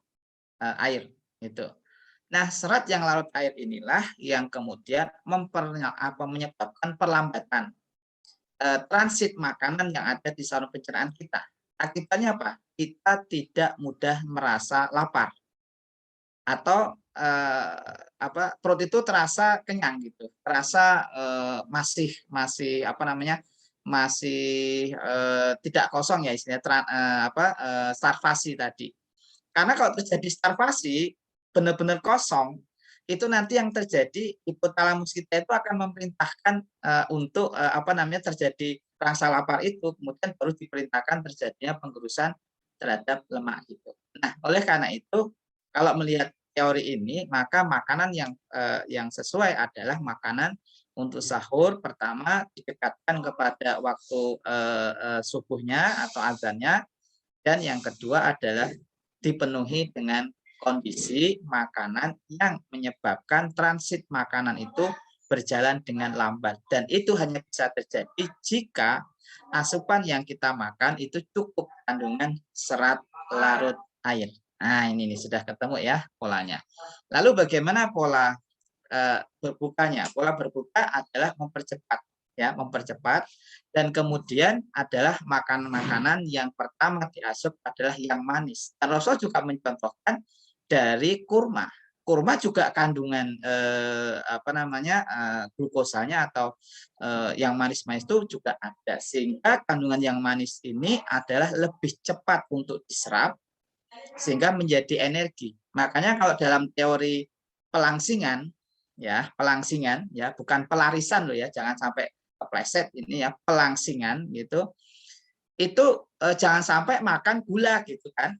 [SPEAKER 3] air itu. Nah, serat yang larut air inilah yang kemudian menyebabkan perlambatan transit makanan yang ada di saluran pencernaan kita. Akibatnya apa? Kita tidak mudah merasa lapar atau perut itu terasa kenyang gitu, terasa masih tidak kosong ya istilahnya starvasi tadi. Karena kalau terjadi starvasi benar-benar kosong, itu nanti yang terjadi hipotalamus kita itu akan memerintahkan untuk terjadi rasa lapar itu, kemudian baru diperintahkan terjadinya penggerusan terhadap lemak gitu. Nah, oleh karena itu kalau melihat teori ini, maka makanan yang sesuai adalah makanan untuk sahur. Pertama didekatkan kepada waktu subuhnya atau azannya, dan yang kedua adalah dipenuhi dengan kondisi makanan yang menyebabkan transit makanan itu berjalan dengan lambat, dan itu hanya bisa terjadi jika asupan yang kita makan itu cukup kandungan serat larut air. Nah, ini sudah ketemu ya polanya. Lalu bagaimana pola berbukanya? Pola berbuka adalah mempercepat, dan kemudian adalah makanan-makanan yang pertama diasup adalah yang manis. Dan Rasul juga mencontohkan dari kurma. Kurma juga kandungan glukosanya atau yang manis-manis itu juga ada, sehingga kandungan yang manis ini adalah lebih cepat untuk diserap sehingga menjadi energi. Makanya kalau dalam teori pelangsingan ya, bukan pelarisan loh ya, jangan sampai kepleset ini ya, pelangsingan gitu. Itu jangan sampai makan gula gitu kan.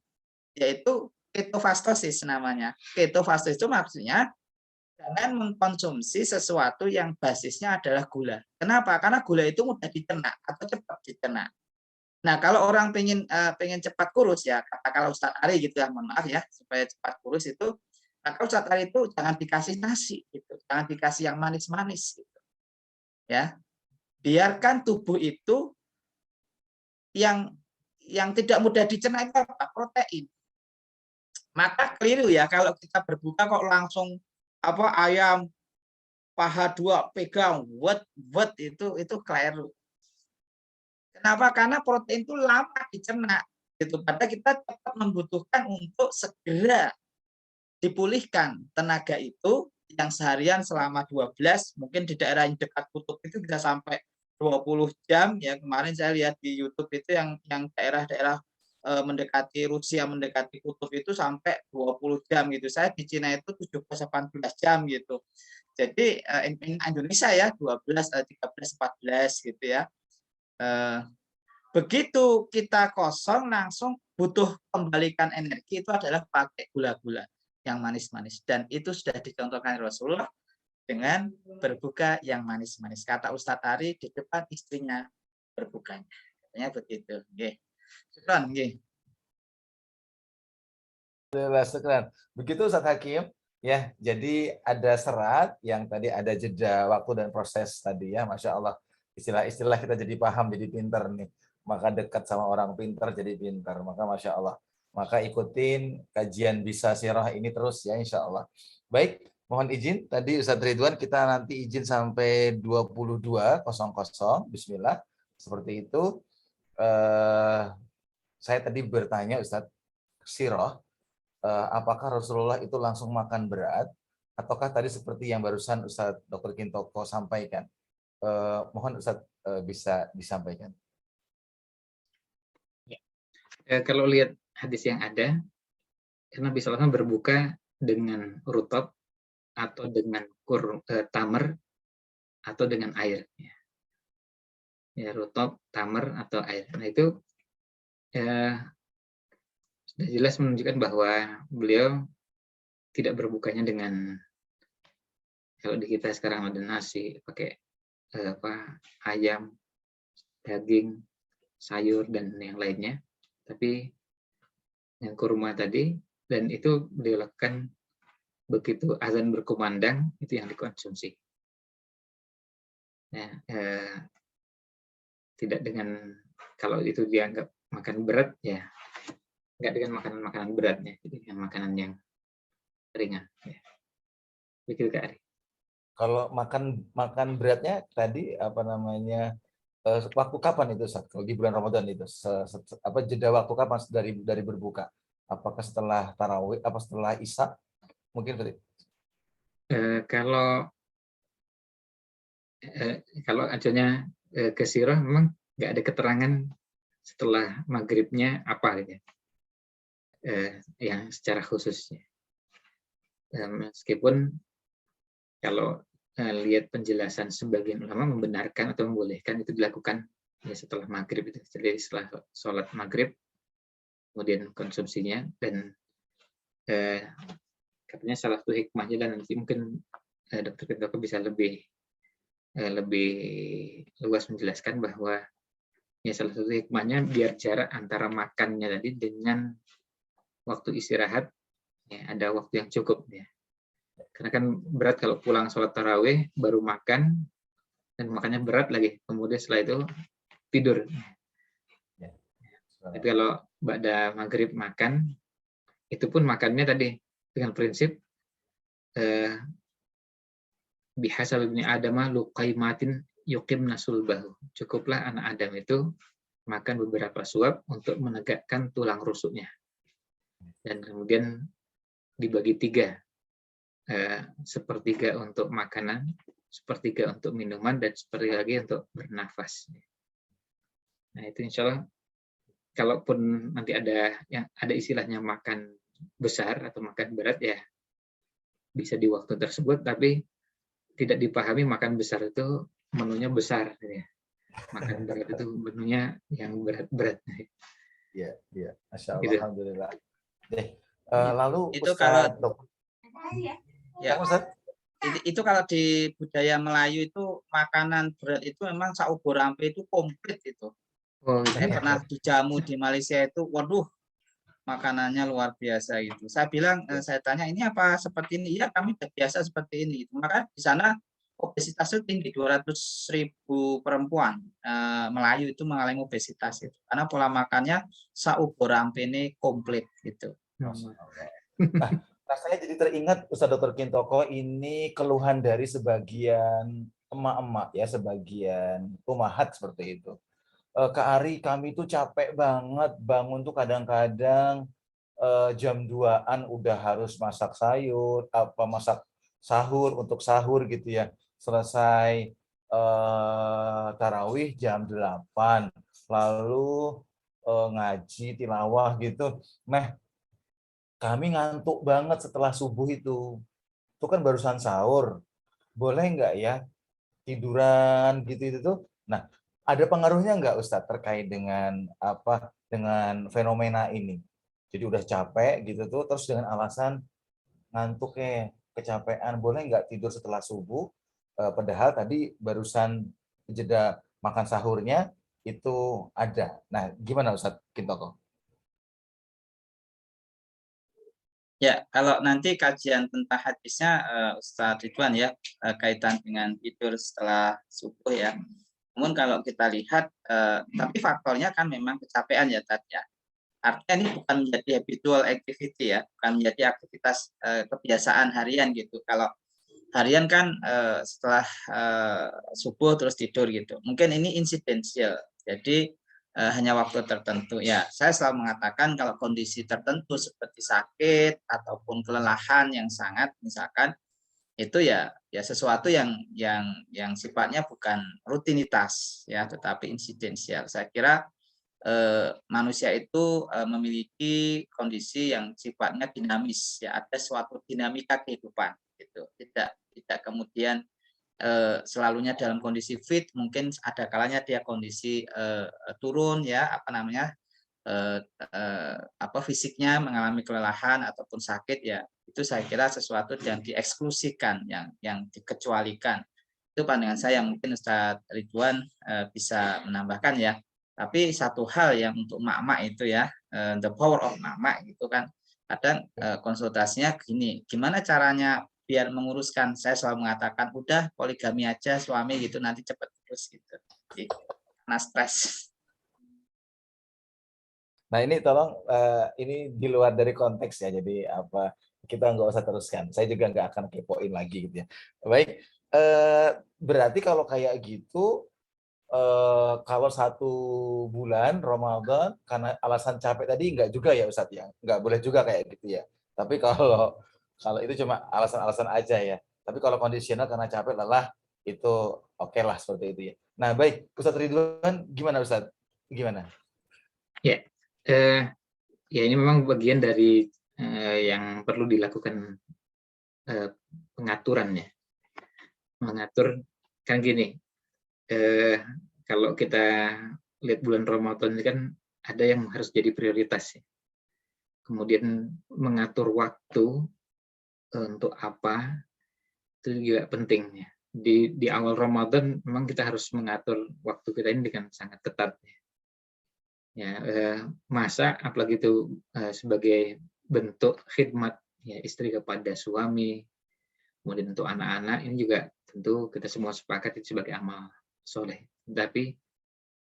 [SPEAKER 3] Yaitu ketofastosis namanya. Ketofastosis itu maksudnya jangan mengkonsumsi sesuatu yang basisnya adalah gula. Kenapa? Karena gula itu mudah dicerna atau cepat dicerna. Nah, kalau orang pengen cepat kurus ya, kalau Ustadz Ari gitu ya, mohon maaf ya, supaya cepat kurus itu, maka Ustadz Ari itu jangan dikasih nasi gitu, jangan dikasih yang manis-manis gitu. Ya. Biarkan tubuh itu yang tidak mudah dicerna itu apa? Protein. Maka keliru ya kalau kita berbuka kok langsung ayam paha 2 pegang, wet itu keliru. Kenapa? Karena protein itu lama dicerna, gitu. Padahal kita tetap membutuhkan untuk segera dipulihkan tenaga itu yang seharian selama 12, mungkin di daerah yang dekat kutub itu bisa sampai 20 jam ya. Kemarin saya lihat di YouTube itu yang daerah-daerah mendekati Rusia, mendekati kutub itu sampai 20 jam gitu. Saya di Cina itu 17-18 jam gitu. Jadi Indonesia ya 12, 13, 14 gitu ya. Begitu kita kosong langsung butuh kembalikan energi itu adalah pakai gula-gula yang manis-manis, dan itu sudah dicontohkan Rasulullah dengan berbuka yang manis-manis. Kata Ustadz Ari di depan istrinya berbukanya, katanya begitu. Nggih. Syukran, nggih.
[SPEAKER 1] Begitu Ustadz Hakim ya. Jadi ada serat yang tadi ada jeda waktu dan proses tadi ya, Masya Allah. Istilah-istilah kita jadi paham, jadi pinter nih. Maka dekat sama orang pinter jadi pinter. Maka Masya Allah. Maka ikutin kajian Bisa Sirah ini terus ya, Insya Allah. Baik, mohon izin tadi Ustadz Ridwan, kita nanti izin sampai 22.00. Bismillah. Seperti itu. Saya tadi bertanya Ustadz Siroh, apakah Rasulullah itu langsung makan berat, ataukah tadi seperti yang barusan Ustadz Dr. Kintoko sampaikan? Mohon Ustadz bisa disampaikan.
[SPEAKER 2] Kalau lihat hadis yang ada, Nabi SAW berbuka dengan rutab atau dengan tamer atau dengan air. Ya, rutab, tamer atau air. Nah itu sudah jelas menunjukkan bahwa beliau tidak berbukanya dengan, kalau di kita sekarang ada nasi pakai ayam, daging, sayur dan yang lainnya, tapi yang kurma tadi, dan itu beliau lakukan begitu azan berkumandang, itu yang dikonsumsi. Nah, tidak dengan, kalau itu dianggap makan berat, ya nggak dengan makanan-makanan beratnya, jadi dengan makanan yang ringan. Ya. Begitu Kak Ari. Kalau
[SPEAKER 1] makan beratnya tadi apa namanya, waktu kapan itu Ustaz? Kalau di bulan Ramadan itu jeda waktu kapan dari berbuka? Apakah setelah tarawih, apa setelah isya? Mungkin tadi.
[SPEAKER 2] Kalau ajalnya ke sirah memang nggak ada keterangan setelah maghribnya apa gitu. Yang secara khususnya. Meskipun kalau lihat penjelasan sebagian ulama membenarkan atau membolehkan itu dilakukan ya setelah maghrib itu, jadi setelah sholat maghrib kemudian konsumsinya, dan katanya salah satu hikmahnya, dan nanti mungkin Dr. Kintoko bisa lebih luas menjelaskan bahwa ya salah satu hikmahnya biar jarak antara makannya tadi dengan waktu istirahat ya ada waktu yang cukup ya. Karena kan berat kalau pulang sholat tarawih baru makan dan makannya berat lagi, kemudian setelah itu tidur. Tapi kalau ba'da maghrib makan, itu pun makannya tadi dengan prinsip bihasal ibni adama luqaimatin yuqimna sulbahu. Cukuplah anak Adam itu makan beberapa suap untuk menegakkan tulang rusuknya. Dan kemudian dibagi 3. Sepertiga untuk makanan, sepertiga untuk minuman, dan sepertiga lagi untuk bernafas. Nah itu insya Allah, kalaupun nanti ada istilahnya makan besar atau makan berat ya bisa di waktu tersebut, tapi tidak dipahami makan besar itu menunya besar, ya. Makan berat itu menunya yang berat-berat.
[SPEAKER 1] Iya, iya, Masya Allah,
[SPEAKER 2] Gitu.
[SPEAKER 1] Alhamdulillah. Lalu
[SPEAKER 3] itu
[SPEAKER 1] Ustaz,
[SPEAKER 3] ya, itu kalau di budaya Melayu itu makanan berat itu memang saubur ampe itu komplit itu. Saya pernah dijamu di Malaysia itu, waduh, makanannya luar biasa gitu. Saya bilang, saya tanya ini apa seperti ini? Ya kami sudah biasa seperti ini. Maka di sana obesitas itu tinggi, 200.000 perempuan Melayu itu mengalami obesitas itu. Karena pola makannya saubur ampe ini komplit gitu.
[SPEAKER 1] Nah, saya jadi teringat Ustaz Dr. Kintoko, ini keluhan dari sebagian emak-emak ya, sebagian umahat seperti itu. Kak Ari, kami tuh capek banget bangun tuh kadang-kadang jam 2-an udah harus masak sayur, masak sahur untuk sahur gitu ya. Selesai tarawih jam 8, lalu ngaji tilawah gitu. Nah, kami ngantuk banget setelah subuh itu. Itu kan barusan sahur. Boleh nggak ya tiduran gitu itu tuh? Nah, ada pengaruhnya nggak Ustadz terkait dengan dengan fenomena ini? Jadi udah capek gitu tuh, terus dengan alasan ngantuk kecapean, boleh nggak tidur setelah subuh? Padahal tadi barusan jeda makan sahurnya itu ada. Nah, gimana Ustadz Kintoko?
[SPEAKER 3] Ya, kalau nanti kajian tentang hadisnya Ustadz Ridwan ya, kaitan dengan tidur setelah subuh ya. Namun kalau kita lihat, tapi faktornya kan memang kecapean ya tadi ya. Artinya ini bukan menjadi habitual activity ya, bukan menjadi aktivitas kebiasaan harian gitu. Kalau harian kan setelah subuh terus tidur gitu. Mungkin ini insidensial. Jadi hanya waktu tertentu. Ya, saya selalu mengatakan kalau kondisi tertentu seperti sakit ataupun kelelahan yang sangat, misalkan itu ya sesuatu yang sifatnya bukan rutinitas ya, tetapi insidensial. Saya kira manusia itu memiliki kondisi yang sifatnya dinamis ya, ada suatu dinamika kehidupan gitu. Tidak kemudian selalunya dalam kondisi fit, mungkin ada kalanya dia kondisi turun ya, fisiknya mengalami kelelahan ataupun sakit ya, itu saya kira sesuatu yang dieksklusikan, yang dikecualikan. Itu pandangan saya, mungkin Ustadz Ridwan bisa menambahkan ya. Tapi satu hal yang untuk mak-mak itu ya, the power of mak-mak gitu kan, kadang konsultasinya gini, gimana caranya biar menguruskan. Saya selalu mengatakan udah poligami aja suami gitu, nanti cepet terus gitu. Karena stres.
[SPEAKER 1] Nah ini tolong ini di luar dari konteks ya, jadi apa kita nggak usah teruskan. Saya juga nggak akan kepoin lagi gitu ya. Baik, berarti kalau kayak gitu, kalau 1 bulan Ramadan karena alasan capek tadi nggak juga ya Ustadz ya, nggak boleh juga kayak gitu ya. Tapi kalau itu cuma alasan-alasan aja ya. Tapi kalau kondisional karena capek lelah itu oke lah seperti itu ya. Nah baik, Ustadz Ridwan gimana Ustadz? Gimana?
[SPEAKER 2] Ya, ya ini memang bagian dari yang perlu dilakukan pengaturan ya. Mengatur kan gini, kalau kita lihat bulan Ramadan ini kan ada yang harus jadi prioritas ya. Kemudian mengatur waktu untuk apa itu juga penting ya. Di awal Ramadan memang kita harus mengatur waktu kita ini dengan sangat ketat ya. Masa apalagi itu sebagai bentuk khidmat ya istri kepada suami, kemudian untuk anak-anak ini juga tentu kita semua sepakat itu sebagai amal soleh. Tapi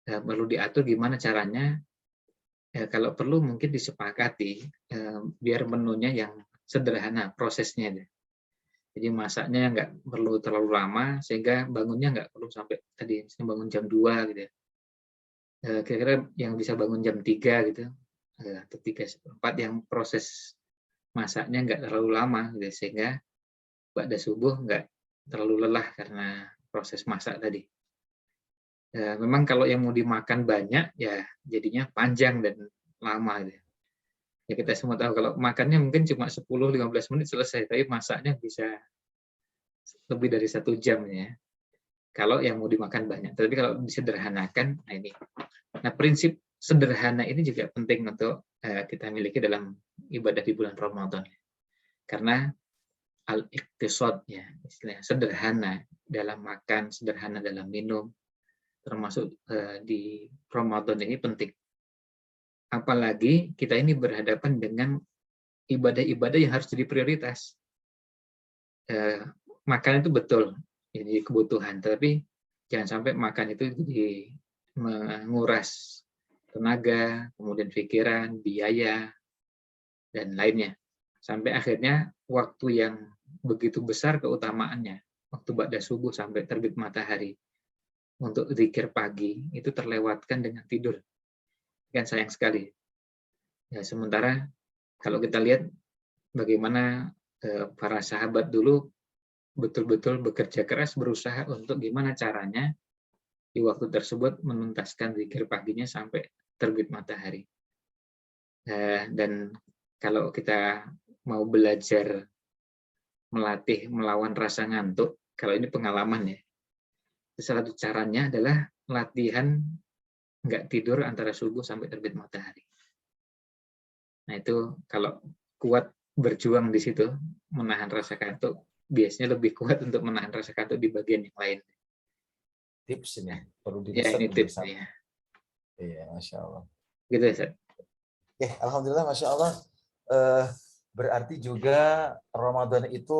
[SPEAKER 2] perlu diatur gimana caranya, kalau perlu mungkin disepakati biar menunya yang sederhana prosesnya. Jadi masaknya nggak perlu terlalu lama sehingga bangunnya nggak perlu sampai tadi bangun jam 2 gitu ya. Kira-kira yang bisa bangun jam 3 gitu atau 3:4 yang proses masaknya nggak terlalu lama gitu, sehingga ba'da subuh nggak terlalu lelah karena proses masak tadi. Memang kalau yang mau dimakan banyak ya jadinya panjang dan lama gitu. Ya kita semua tahu kalau makannya mungkin cuma 10-15 menit selesai, tapi masaknya bisa lebih dari 1 jam ya. Kalau yang mau dimakan banyak. Tapi kalau disederhanakan, nah ini. Nah prinsip sederhana ini juga penting untuk kita miliki dalam ibadah di bulan Ramadan. Karena al-iqtisad ya, istilahnya sederhana dalam makan, sederhana dalam minum, termasuk di Ramadan ini penting. Apalagi kita ini berhadapan dengan ibadah-ibadah yang harus jadi prioritas. Makan itu betul, jadi kebutuhan, tapi jangan sampai makan itu jadi menguras tenaga, kemudian pikiran, biaya, dan lainnya. Sampai akhirnya waktu yang begitu besar keutamaannya, waktu ba'da subuh sampai terbit matahari, untuk zikir pagi itu terlewatkan dengan tidur. Kan sayang sekali. Ya, sementara kalau kita lihat bagaimana para sahabat dulu betul-betul bekerja keras berusaha untuk gimana caranya di waktu tersebut menuntaskan zikir paginya sampai terbit matahari. Dan kalau kita mau belajar melatih melawan rasa ngantuk, kalau ini pengalaman ya, salah satu caranya adalah latihan nggak tidur antara subuh sampai terbit matahari. Nah itu kalau kuat berjuang di situ, menahan rasa kantuk, biasanya lebih kuat untuk menahan rasa kantuk di bagian yang lain.
[SPEAKER 1] Tips ini perlu
[SPEAKER 2] Ya ini tips ya.
[SPEAKER 1] Iya, Masya Allah.
[SPEAKER 2] Gitu ya,
[SPEAKER 1] Ya, Alhamdulillah, Masya Allah. Berarti juga Ramadan itu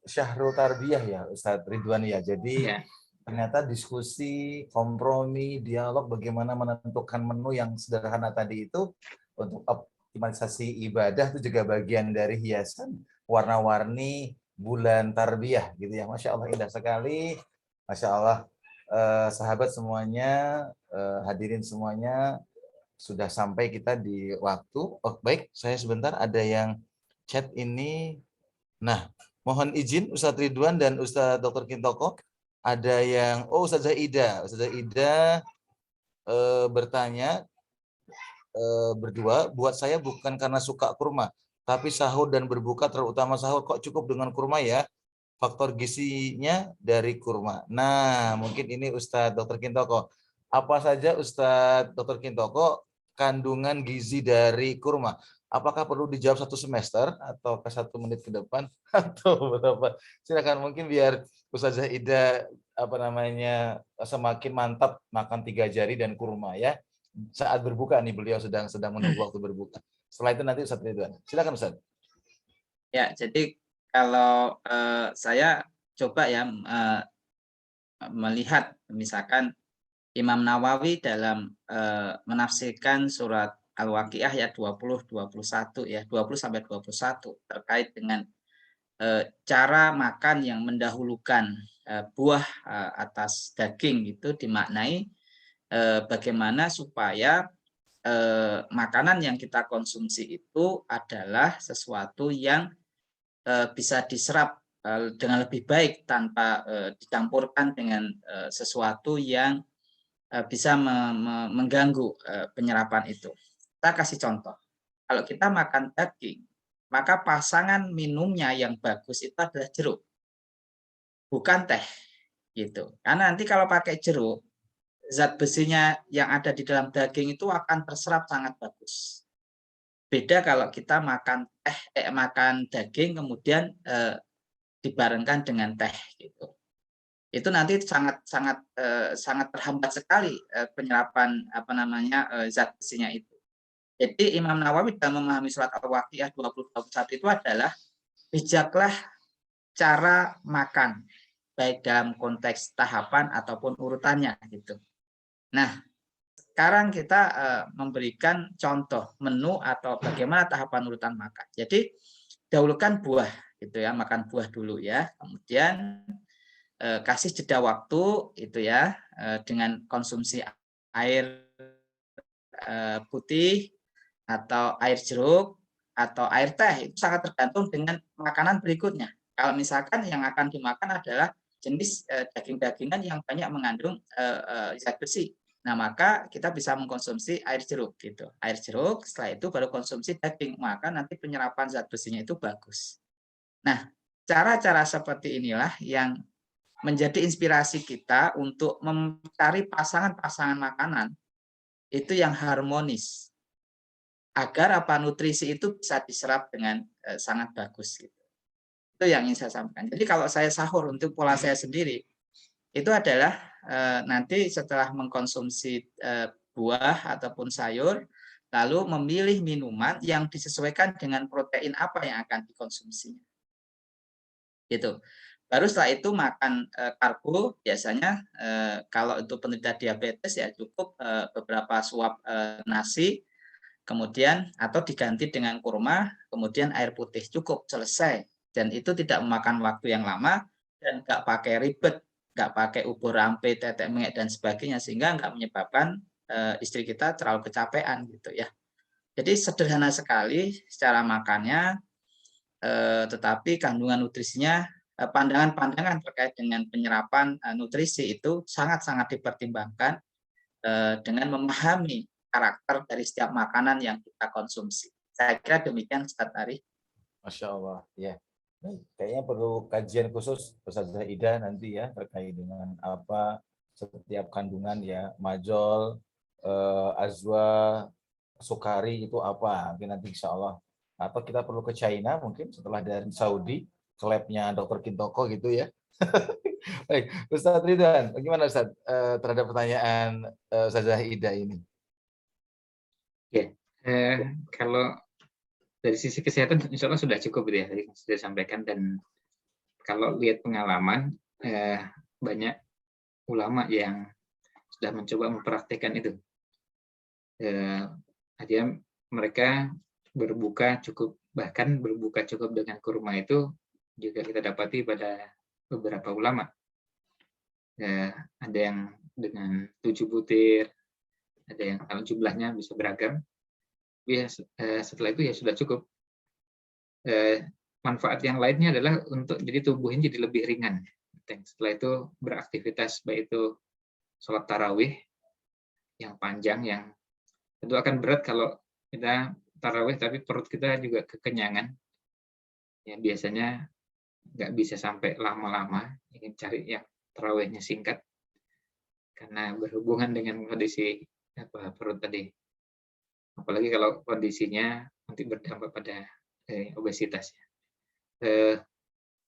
[SPEAKER 1] syahrul tarbiyah ya, Ustadz Ridwan ya. Jadi
[SPEAKER 2] ya.
[SPEAKER 1] Ternyata diskusi, kompromi, dialog bagaimana menentukan menu yang sederhana tadi itu untuk optimalisasi ibadah itu juga bagian dari hiasan warna-warni bulan tarbiyah gitu ya. Masya Allah indah sekali. Masya Allah. sahabat semuanya, hadirin semuanya, sudah sampai kita di waktu. Oh, baik, saya sebentar ada yang chat ini. Nah, mohon izin Ustadz Ridwan dan Ustadz Dr. Kintoko. Ada yang, Ustazah Ida. Ustazah Ida bertanya, berdua, buat saya bukan karena suka kurma, tapi sahur dan berbuka, terutama sahur, kok cukup dengan kurma ya? Faktor gizinya dari kurma. Nah, mungkin ini Ustadz Dr. Kintoko. Apa saja Ustadz Dr. Kintoko kandungan gizi dari kurma? Apakah perlu dijawab 1 semester atau ke 1 menit ke depan atau berapa? Silakan, mungkin biar Ustazah Ida semakin mantap makan 3 jari dan kurma ya. Saat berbuka nih, beliau sedang menunggu waktu berbuka. Setelah itu nanti Ustadz Ridwan. Silakan Ustadz.
[SPEAKER 3] Ya, jadi kalau saya coba ya melihat misalkan Imam Nawawi dalam menafsirkan surat Al-Waqiah ayat 20-21 ya, 20-21 terkait dengan cara makan yang mendahulukan buah atas daging, itu dimaknai bagaimana supaya makanan yang kita konsumsi itu adalah sesuatu yang bisa diserap dengan lebih baik tanpa dicampurkan dengan sesuatu yang bisa mengganggu penyerapan itu. Kita kasih contoh. Kalau kita makan daging, maka pasangan minumnya yang bagus itu adalah jeruk, bukan teh, gitu. Karena nanti kalau pakai jeruk, zat besinya yang ada di dalam daging itu akan terserap sangat bagus. Beda kalau kita makan daging kemudian dibarengkan dengan teh, gitu. Itu nanti sangat terhambat sekali penyerapan zat besinya itu. Jadi Imam Nawawi dalam memahami surat Al-Waqiah 20-21 itu adalah bijaklah cara makan, baik dalam konteks tahapan ataupun urutannya gitu. Nah, sekarang kita memberikan contoh menu atau bagaimana tahapan urutan makan. Jadi dahulukan buah gitu ya, makan buah dulu ya. Kemudian kasih jeda waktu itu ya dengan konsumsi air putih atau air jeruk atau air teh, itu sangat tergantung dengan makanan berikutnya. Kalau misalkan yang akan dimakan adalah jenis daging-dagingan yang banyak mengandung zat besi, nah maka kita bisa mengkonsumsi air jeruk gitu. Air jeruk, setelah itu baru konsumsi daging, maka nanti penyerapan zat besinya itu bagus. Nah, cara-cara seperti inilah yang menjadi inspirasi kita untuk mencari pasangan-pasangan makanan itu yang harmonis, agar nutrisi itu bisa diserap dengan sangat bagus. Gitu. Itu yang ingin saya sampaikan. Jadi kalau saya sahur untuk pola saya sendiri, itu adalah nanti setelah mengkonsumsi buah ataupun sayur, lalu memilih minuman yang disesuaikan dengan protein apa yang akan dikonsumsinya. Gitu. Baru setelah itu makan karbo, biasanya kalau untuk penderita diabetes ya cukup beberapa suap nasi, kemudian atau diganti dengan kurma, kemudian air putih, cukup, selesai. Dan itu tidak memakan waktu yang lama dan nggak pakai ribet, nggak pakai ubur rampe, tetek mengek dan sebagainya, sehingga nggak menyebabkan istri kita terlalu kecapean gitu ya. Jadi sederhana sekali secara makannya, tetapi kandungan nutrisinya, pandangan-pandangan terkait dengan penyerapan nutrisi itu sangat-sangat dipertimbangkan dengan memahami karakter dari setiap makanan yang kita konsumsi. Saya kira demikian Ustaz Ari.
[SPEAKER 1] Masya Allah, ya. Kayaknya perlu kajian khusus Ustazah Ida nanti ya terkait dengan apa setiap kandungan ya, majol, azwa, sukari itu apa. Nanti insya Allah. Atau kita perlu ke China mungkin setelah dari Saudi ke labnya Dr. Kintoko gitu ya. Baik, Ustaz Ridwan, bagaimana Ustaz terhadap pertanyaan Ustazah Ida ini?
[SPEAKER 2] Ya, kalau dari sisi kesehatan insya Allah sudah cukup ya, sudah disampaikan, dan kalau lihat pengalaman banyak ulama yang sudah mencoba mempraktikkan itu. Artinya mereka berbuka cukup, bahkan berbuka cukup dengan kurma itu juga kita dapati pada beberapa ulama. Ada yang dengan 7 butir, ada yang kalau jumlahnya bisa beragam. Ya, setelah itu ya sudah cukup. Manfaat yang lainnya adalah untuk jadi tubuh ini jadi lebih ringan. Setelah itu beraktivitas, baik itu sholat tarawih yang panjang, yang tentu akan berat kalau kita tarawih tapi perut kita juga kekenyangan. Ya, biasanya nggak bisa sampai lama-lama, ingin cari yang tarawihnya singkat karena berhubungan dengan kondisi perut tadi. Apalagi kalau kondisinya nanti berdampak pada obesitas.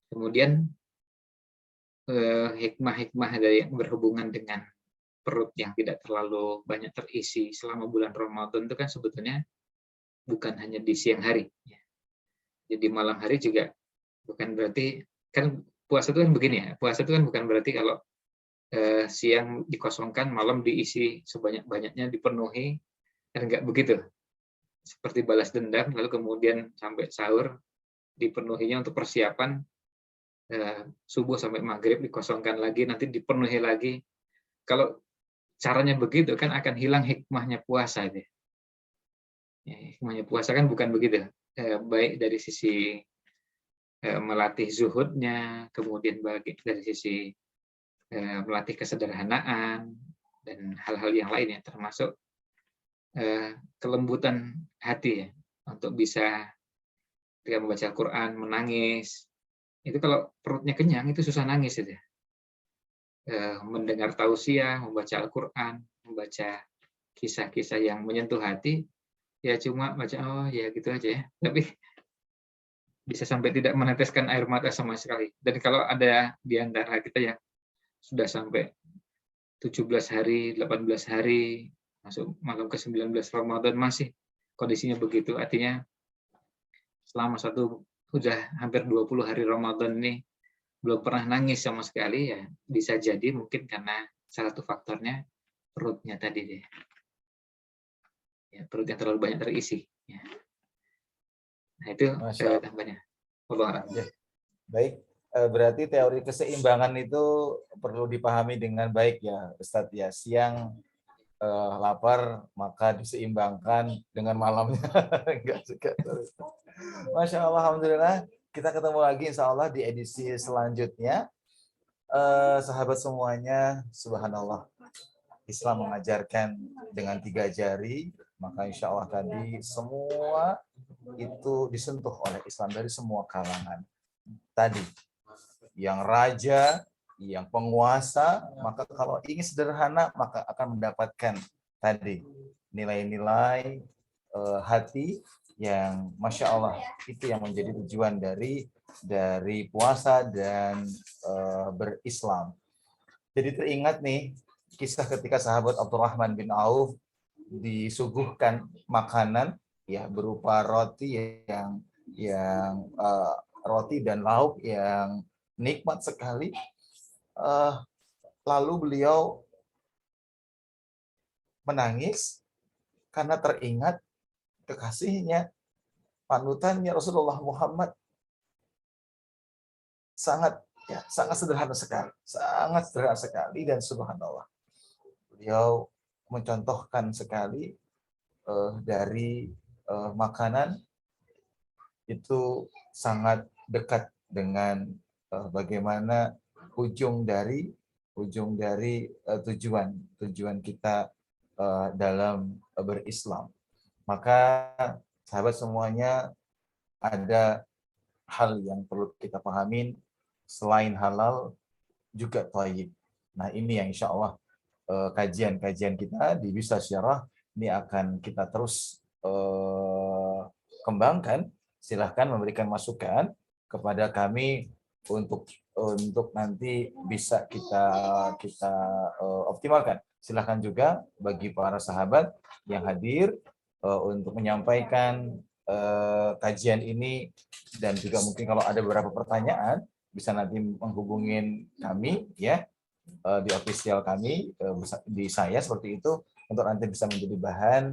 [SPEAKER 2] Kemudian hikmah-hikmah dari yang berhubungan dengan perut yang tidak terlalu banyak terisi selama bulan Ramadan itu kan sebetulnya bukan hanya di siang hari. Jadi malam hari juga bukan berarti, kan puasa itu kan begini ya, puasa itu kan bukan berarti kalau siang dikosongkan, malam diisi sebanyak-banyaknya, dipenuhi, kan enggak begitu. Seperti balas dendam, lalu kemudian sampai sahur dipenuhinya untuk persiapan, subuh sampai maghrib dikosongkan lagi, nanti dipenuhi lagi. Kalau caranya begitu kan akan hilang hikmahnya puasa itu. Ya, hikmahnya puasa kan bukan begitu. Baik dari sisi melatih zuhudnya, kemudian dari sisi melatih kesederhanaan dan hal-hal yang lainnya, termasuk kelembutan hati ya, untuk bisa ketika membaca Al-Quran menangis. Itu kalau perutnya kenyang itu susah nangis itu. Mendengar tausiah, membaca Al-Quran, membaca kisah-kisah yang menyentuh hati, ya cuma baca oh ya gitu aja ya. Tapi bisa sampai tidak meneteskan air mata sama sekali. Dan kalau ada di antara kita yang sudah sampai 17 hari, 18 hari, masuk malam ke-19 Ramadan masih kondisinya begitu, artinya selama sudah hampir 20 hari Ramadan ini belum pernah nangis sama sekali, ya bisa jadi mungkin karena salah satu faktornya perutnya tadi deh. Ya, perut yang terlalu banyak terisi. Ya. Nah itu tambahnya.
[SPEAKER 1] Ya. Baik, berarti teori keseimbangan itu perlu dipahami dengan baik ya Ustadz ya. Siang lapar maka diseimbangkan dengan malamnya. Masya Allah, alhamdulillah. Kita ketemu lagi insya Allah di edisi selanjutnya. Sahabat semuanya, subhanallah. Islam mengajarkan dengan 3 jari, maka insya Allah tadi semua itu disentuh oleh Islam dari semua kalangan. Tadi, yang raja, yang penguasa, maka kalau ingin sederhana, maka akan mendapatkan tadi nilai-nilai hati yang Masya Allah, itu yang menjadi tujuan dari puasa dan berislam. Jadi teringat nih, kisah ketika sahabat Abdurrahman bin Auf disuguhkan makanan ya berupa roti yang roti dan lauk yang nikmat sekali. Lalu beliau menangis karena teringat kekasihnya, panutannya Rasulullah Muhammad, sangat sederhana sekali, dan subhanallah beliau mencontohkan sekali dari makanan itu sangat dekat dengan bagaimana ujung dari tujuan kita dalam berislam. Maka sahabat semuanya, ada hal yang perlu kita pahamin, selain halal juga thayyib. Nah ini yang insya Allah kajian-kajian kita di Bisa Syarah ini akan kita terus kembangkan. Silahkan memberikan masukan kepada kami untuk nanti bisa kita optimalkan. Silahkan juga bagi para sahabat yang hadir untuk menyampaikan kajian ini, dan juga mungkin kalau ada beberapa pertanyaan bisa nanti menghubungin kami ya di official kami, di saya seperti itu, untuk nanti bisa menjadi bahan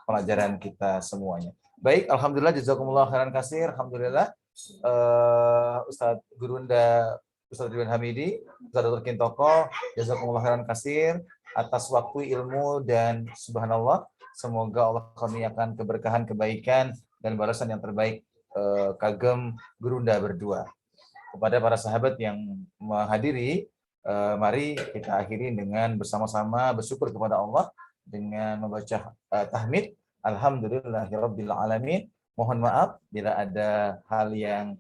[SPEAKER 1] pelajaran kita semuanya. Baik, alhamdulillah, jazakumullah khairan katsir. Alhamdulillah, Ustadz Gurunda Ustaz Ridwan Hamidi, Ustaz Dr. Kintoko, jazakumullah khairan katsir atas waktu, ilmu, dan subhanallah, semoga Allah kurniakan keberkahan, kebaikan, dan balasan yang terbaik kagem Gurunda berdua. Kepada para sahabat yang menghadiri, mari kita akhiri dengan bersama-sama bersyukur kepada Allah dengan membaca tahmid. Alhamdulillahirabbil alamin. Mohon maaf bila ada hal yang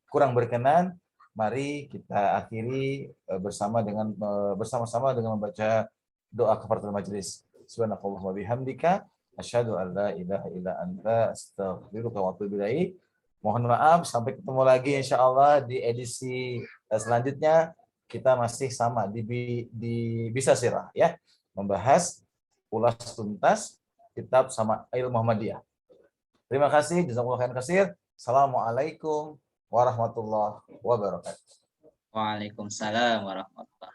[SPEAKER 1] kurang berkenan. Mari kita akhiri bersama-sama dengan membaca doa kafaratul majelis. Subhanakallahumma wa bihamdika asyhadu an la ilaha illa anta astaghfiruka wa atubu ilaik. Mohon maaf, sampai ketemu lagi insyaallah di edisi selanjutnya. Kita masih sama di Bisa Sirah ya, membahas ulas tuntas kitab Syama'il Muhammadiyah. Terima kasih, jazakumullah khairan katsir. Assalamualaikum warahmatullahi wabarakatuh.
[SPEAKER 3] Waalaikumsalam warahmatullahi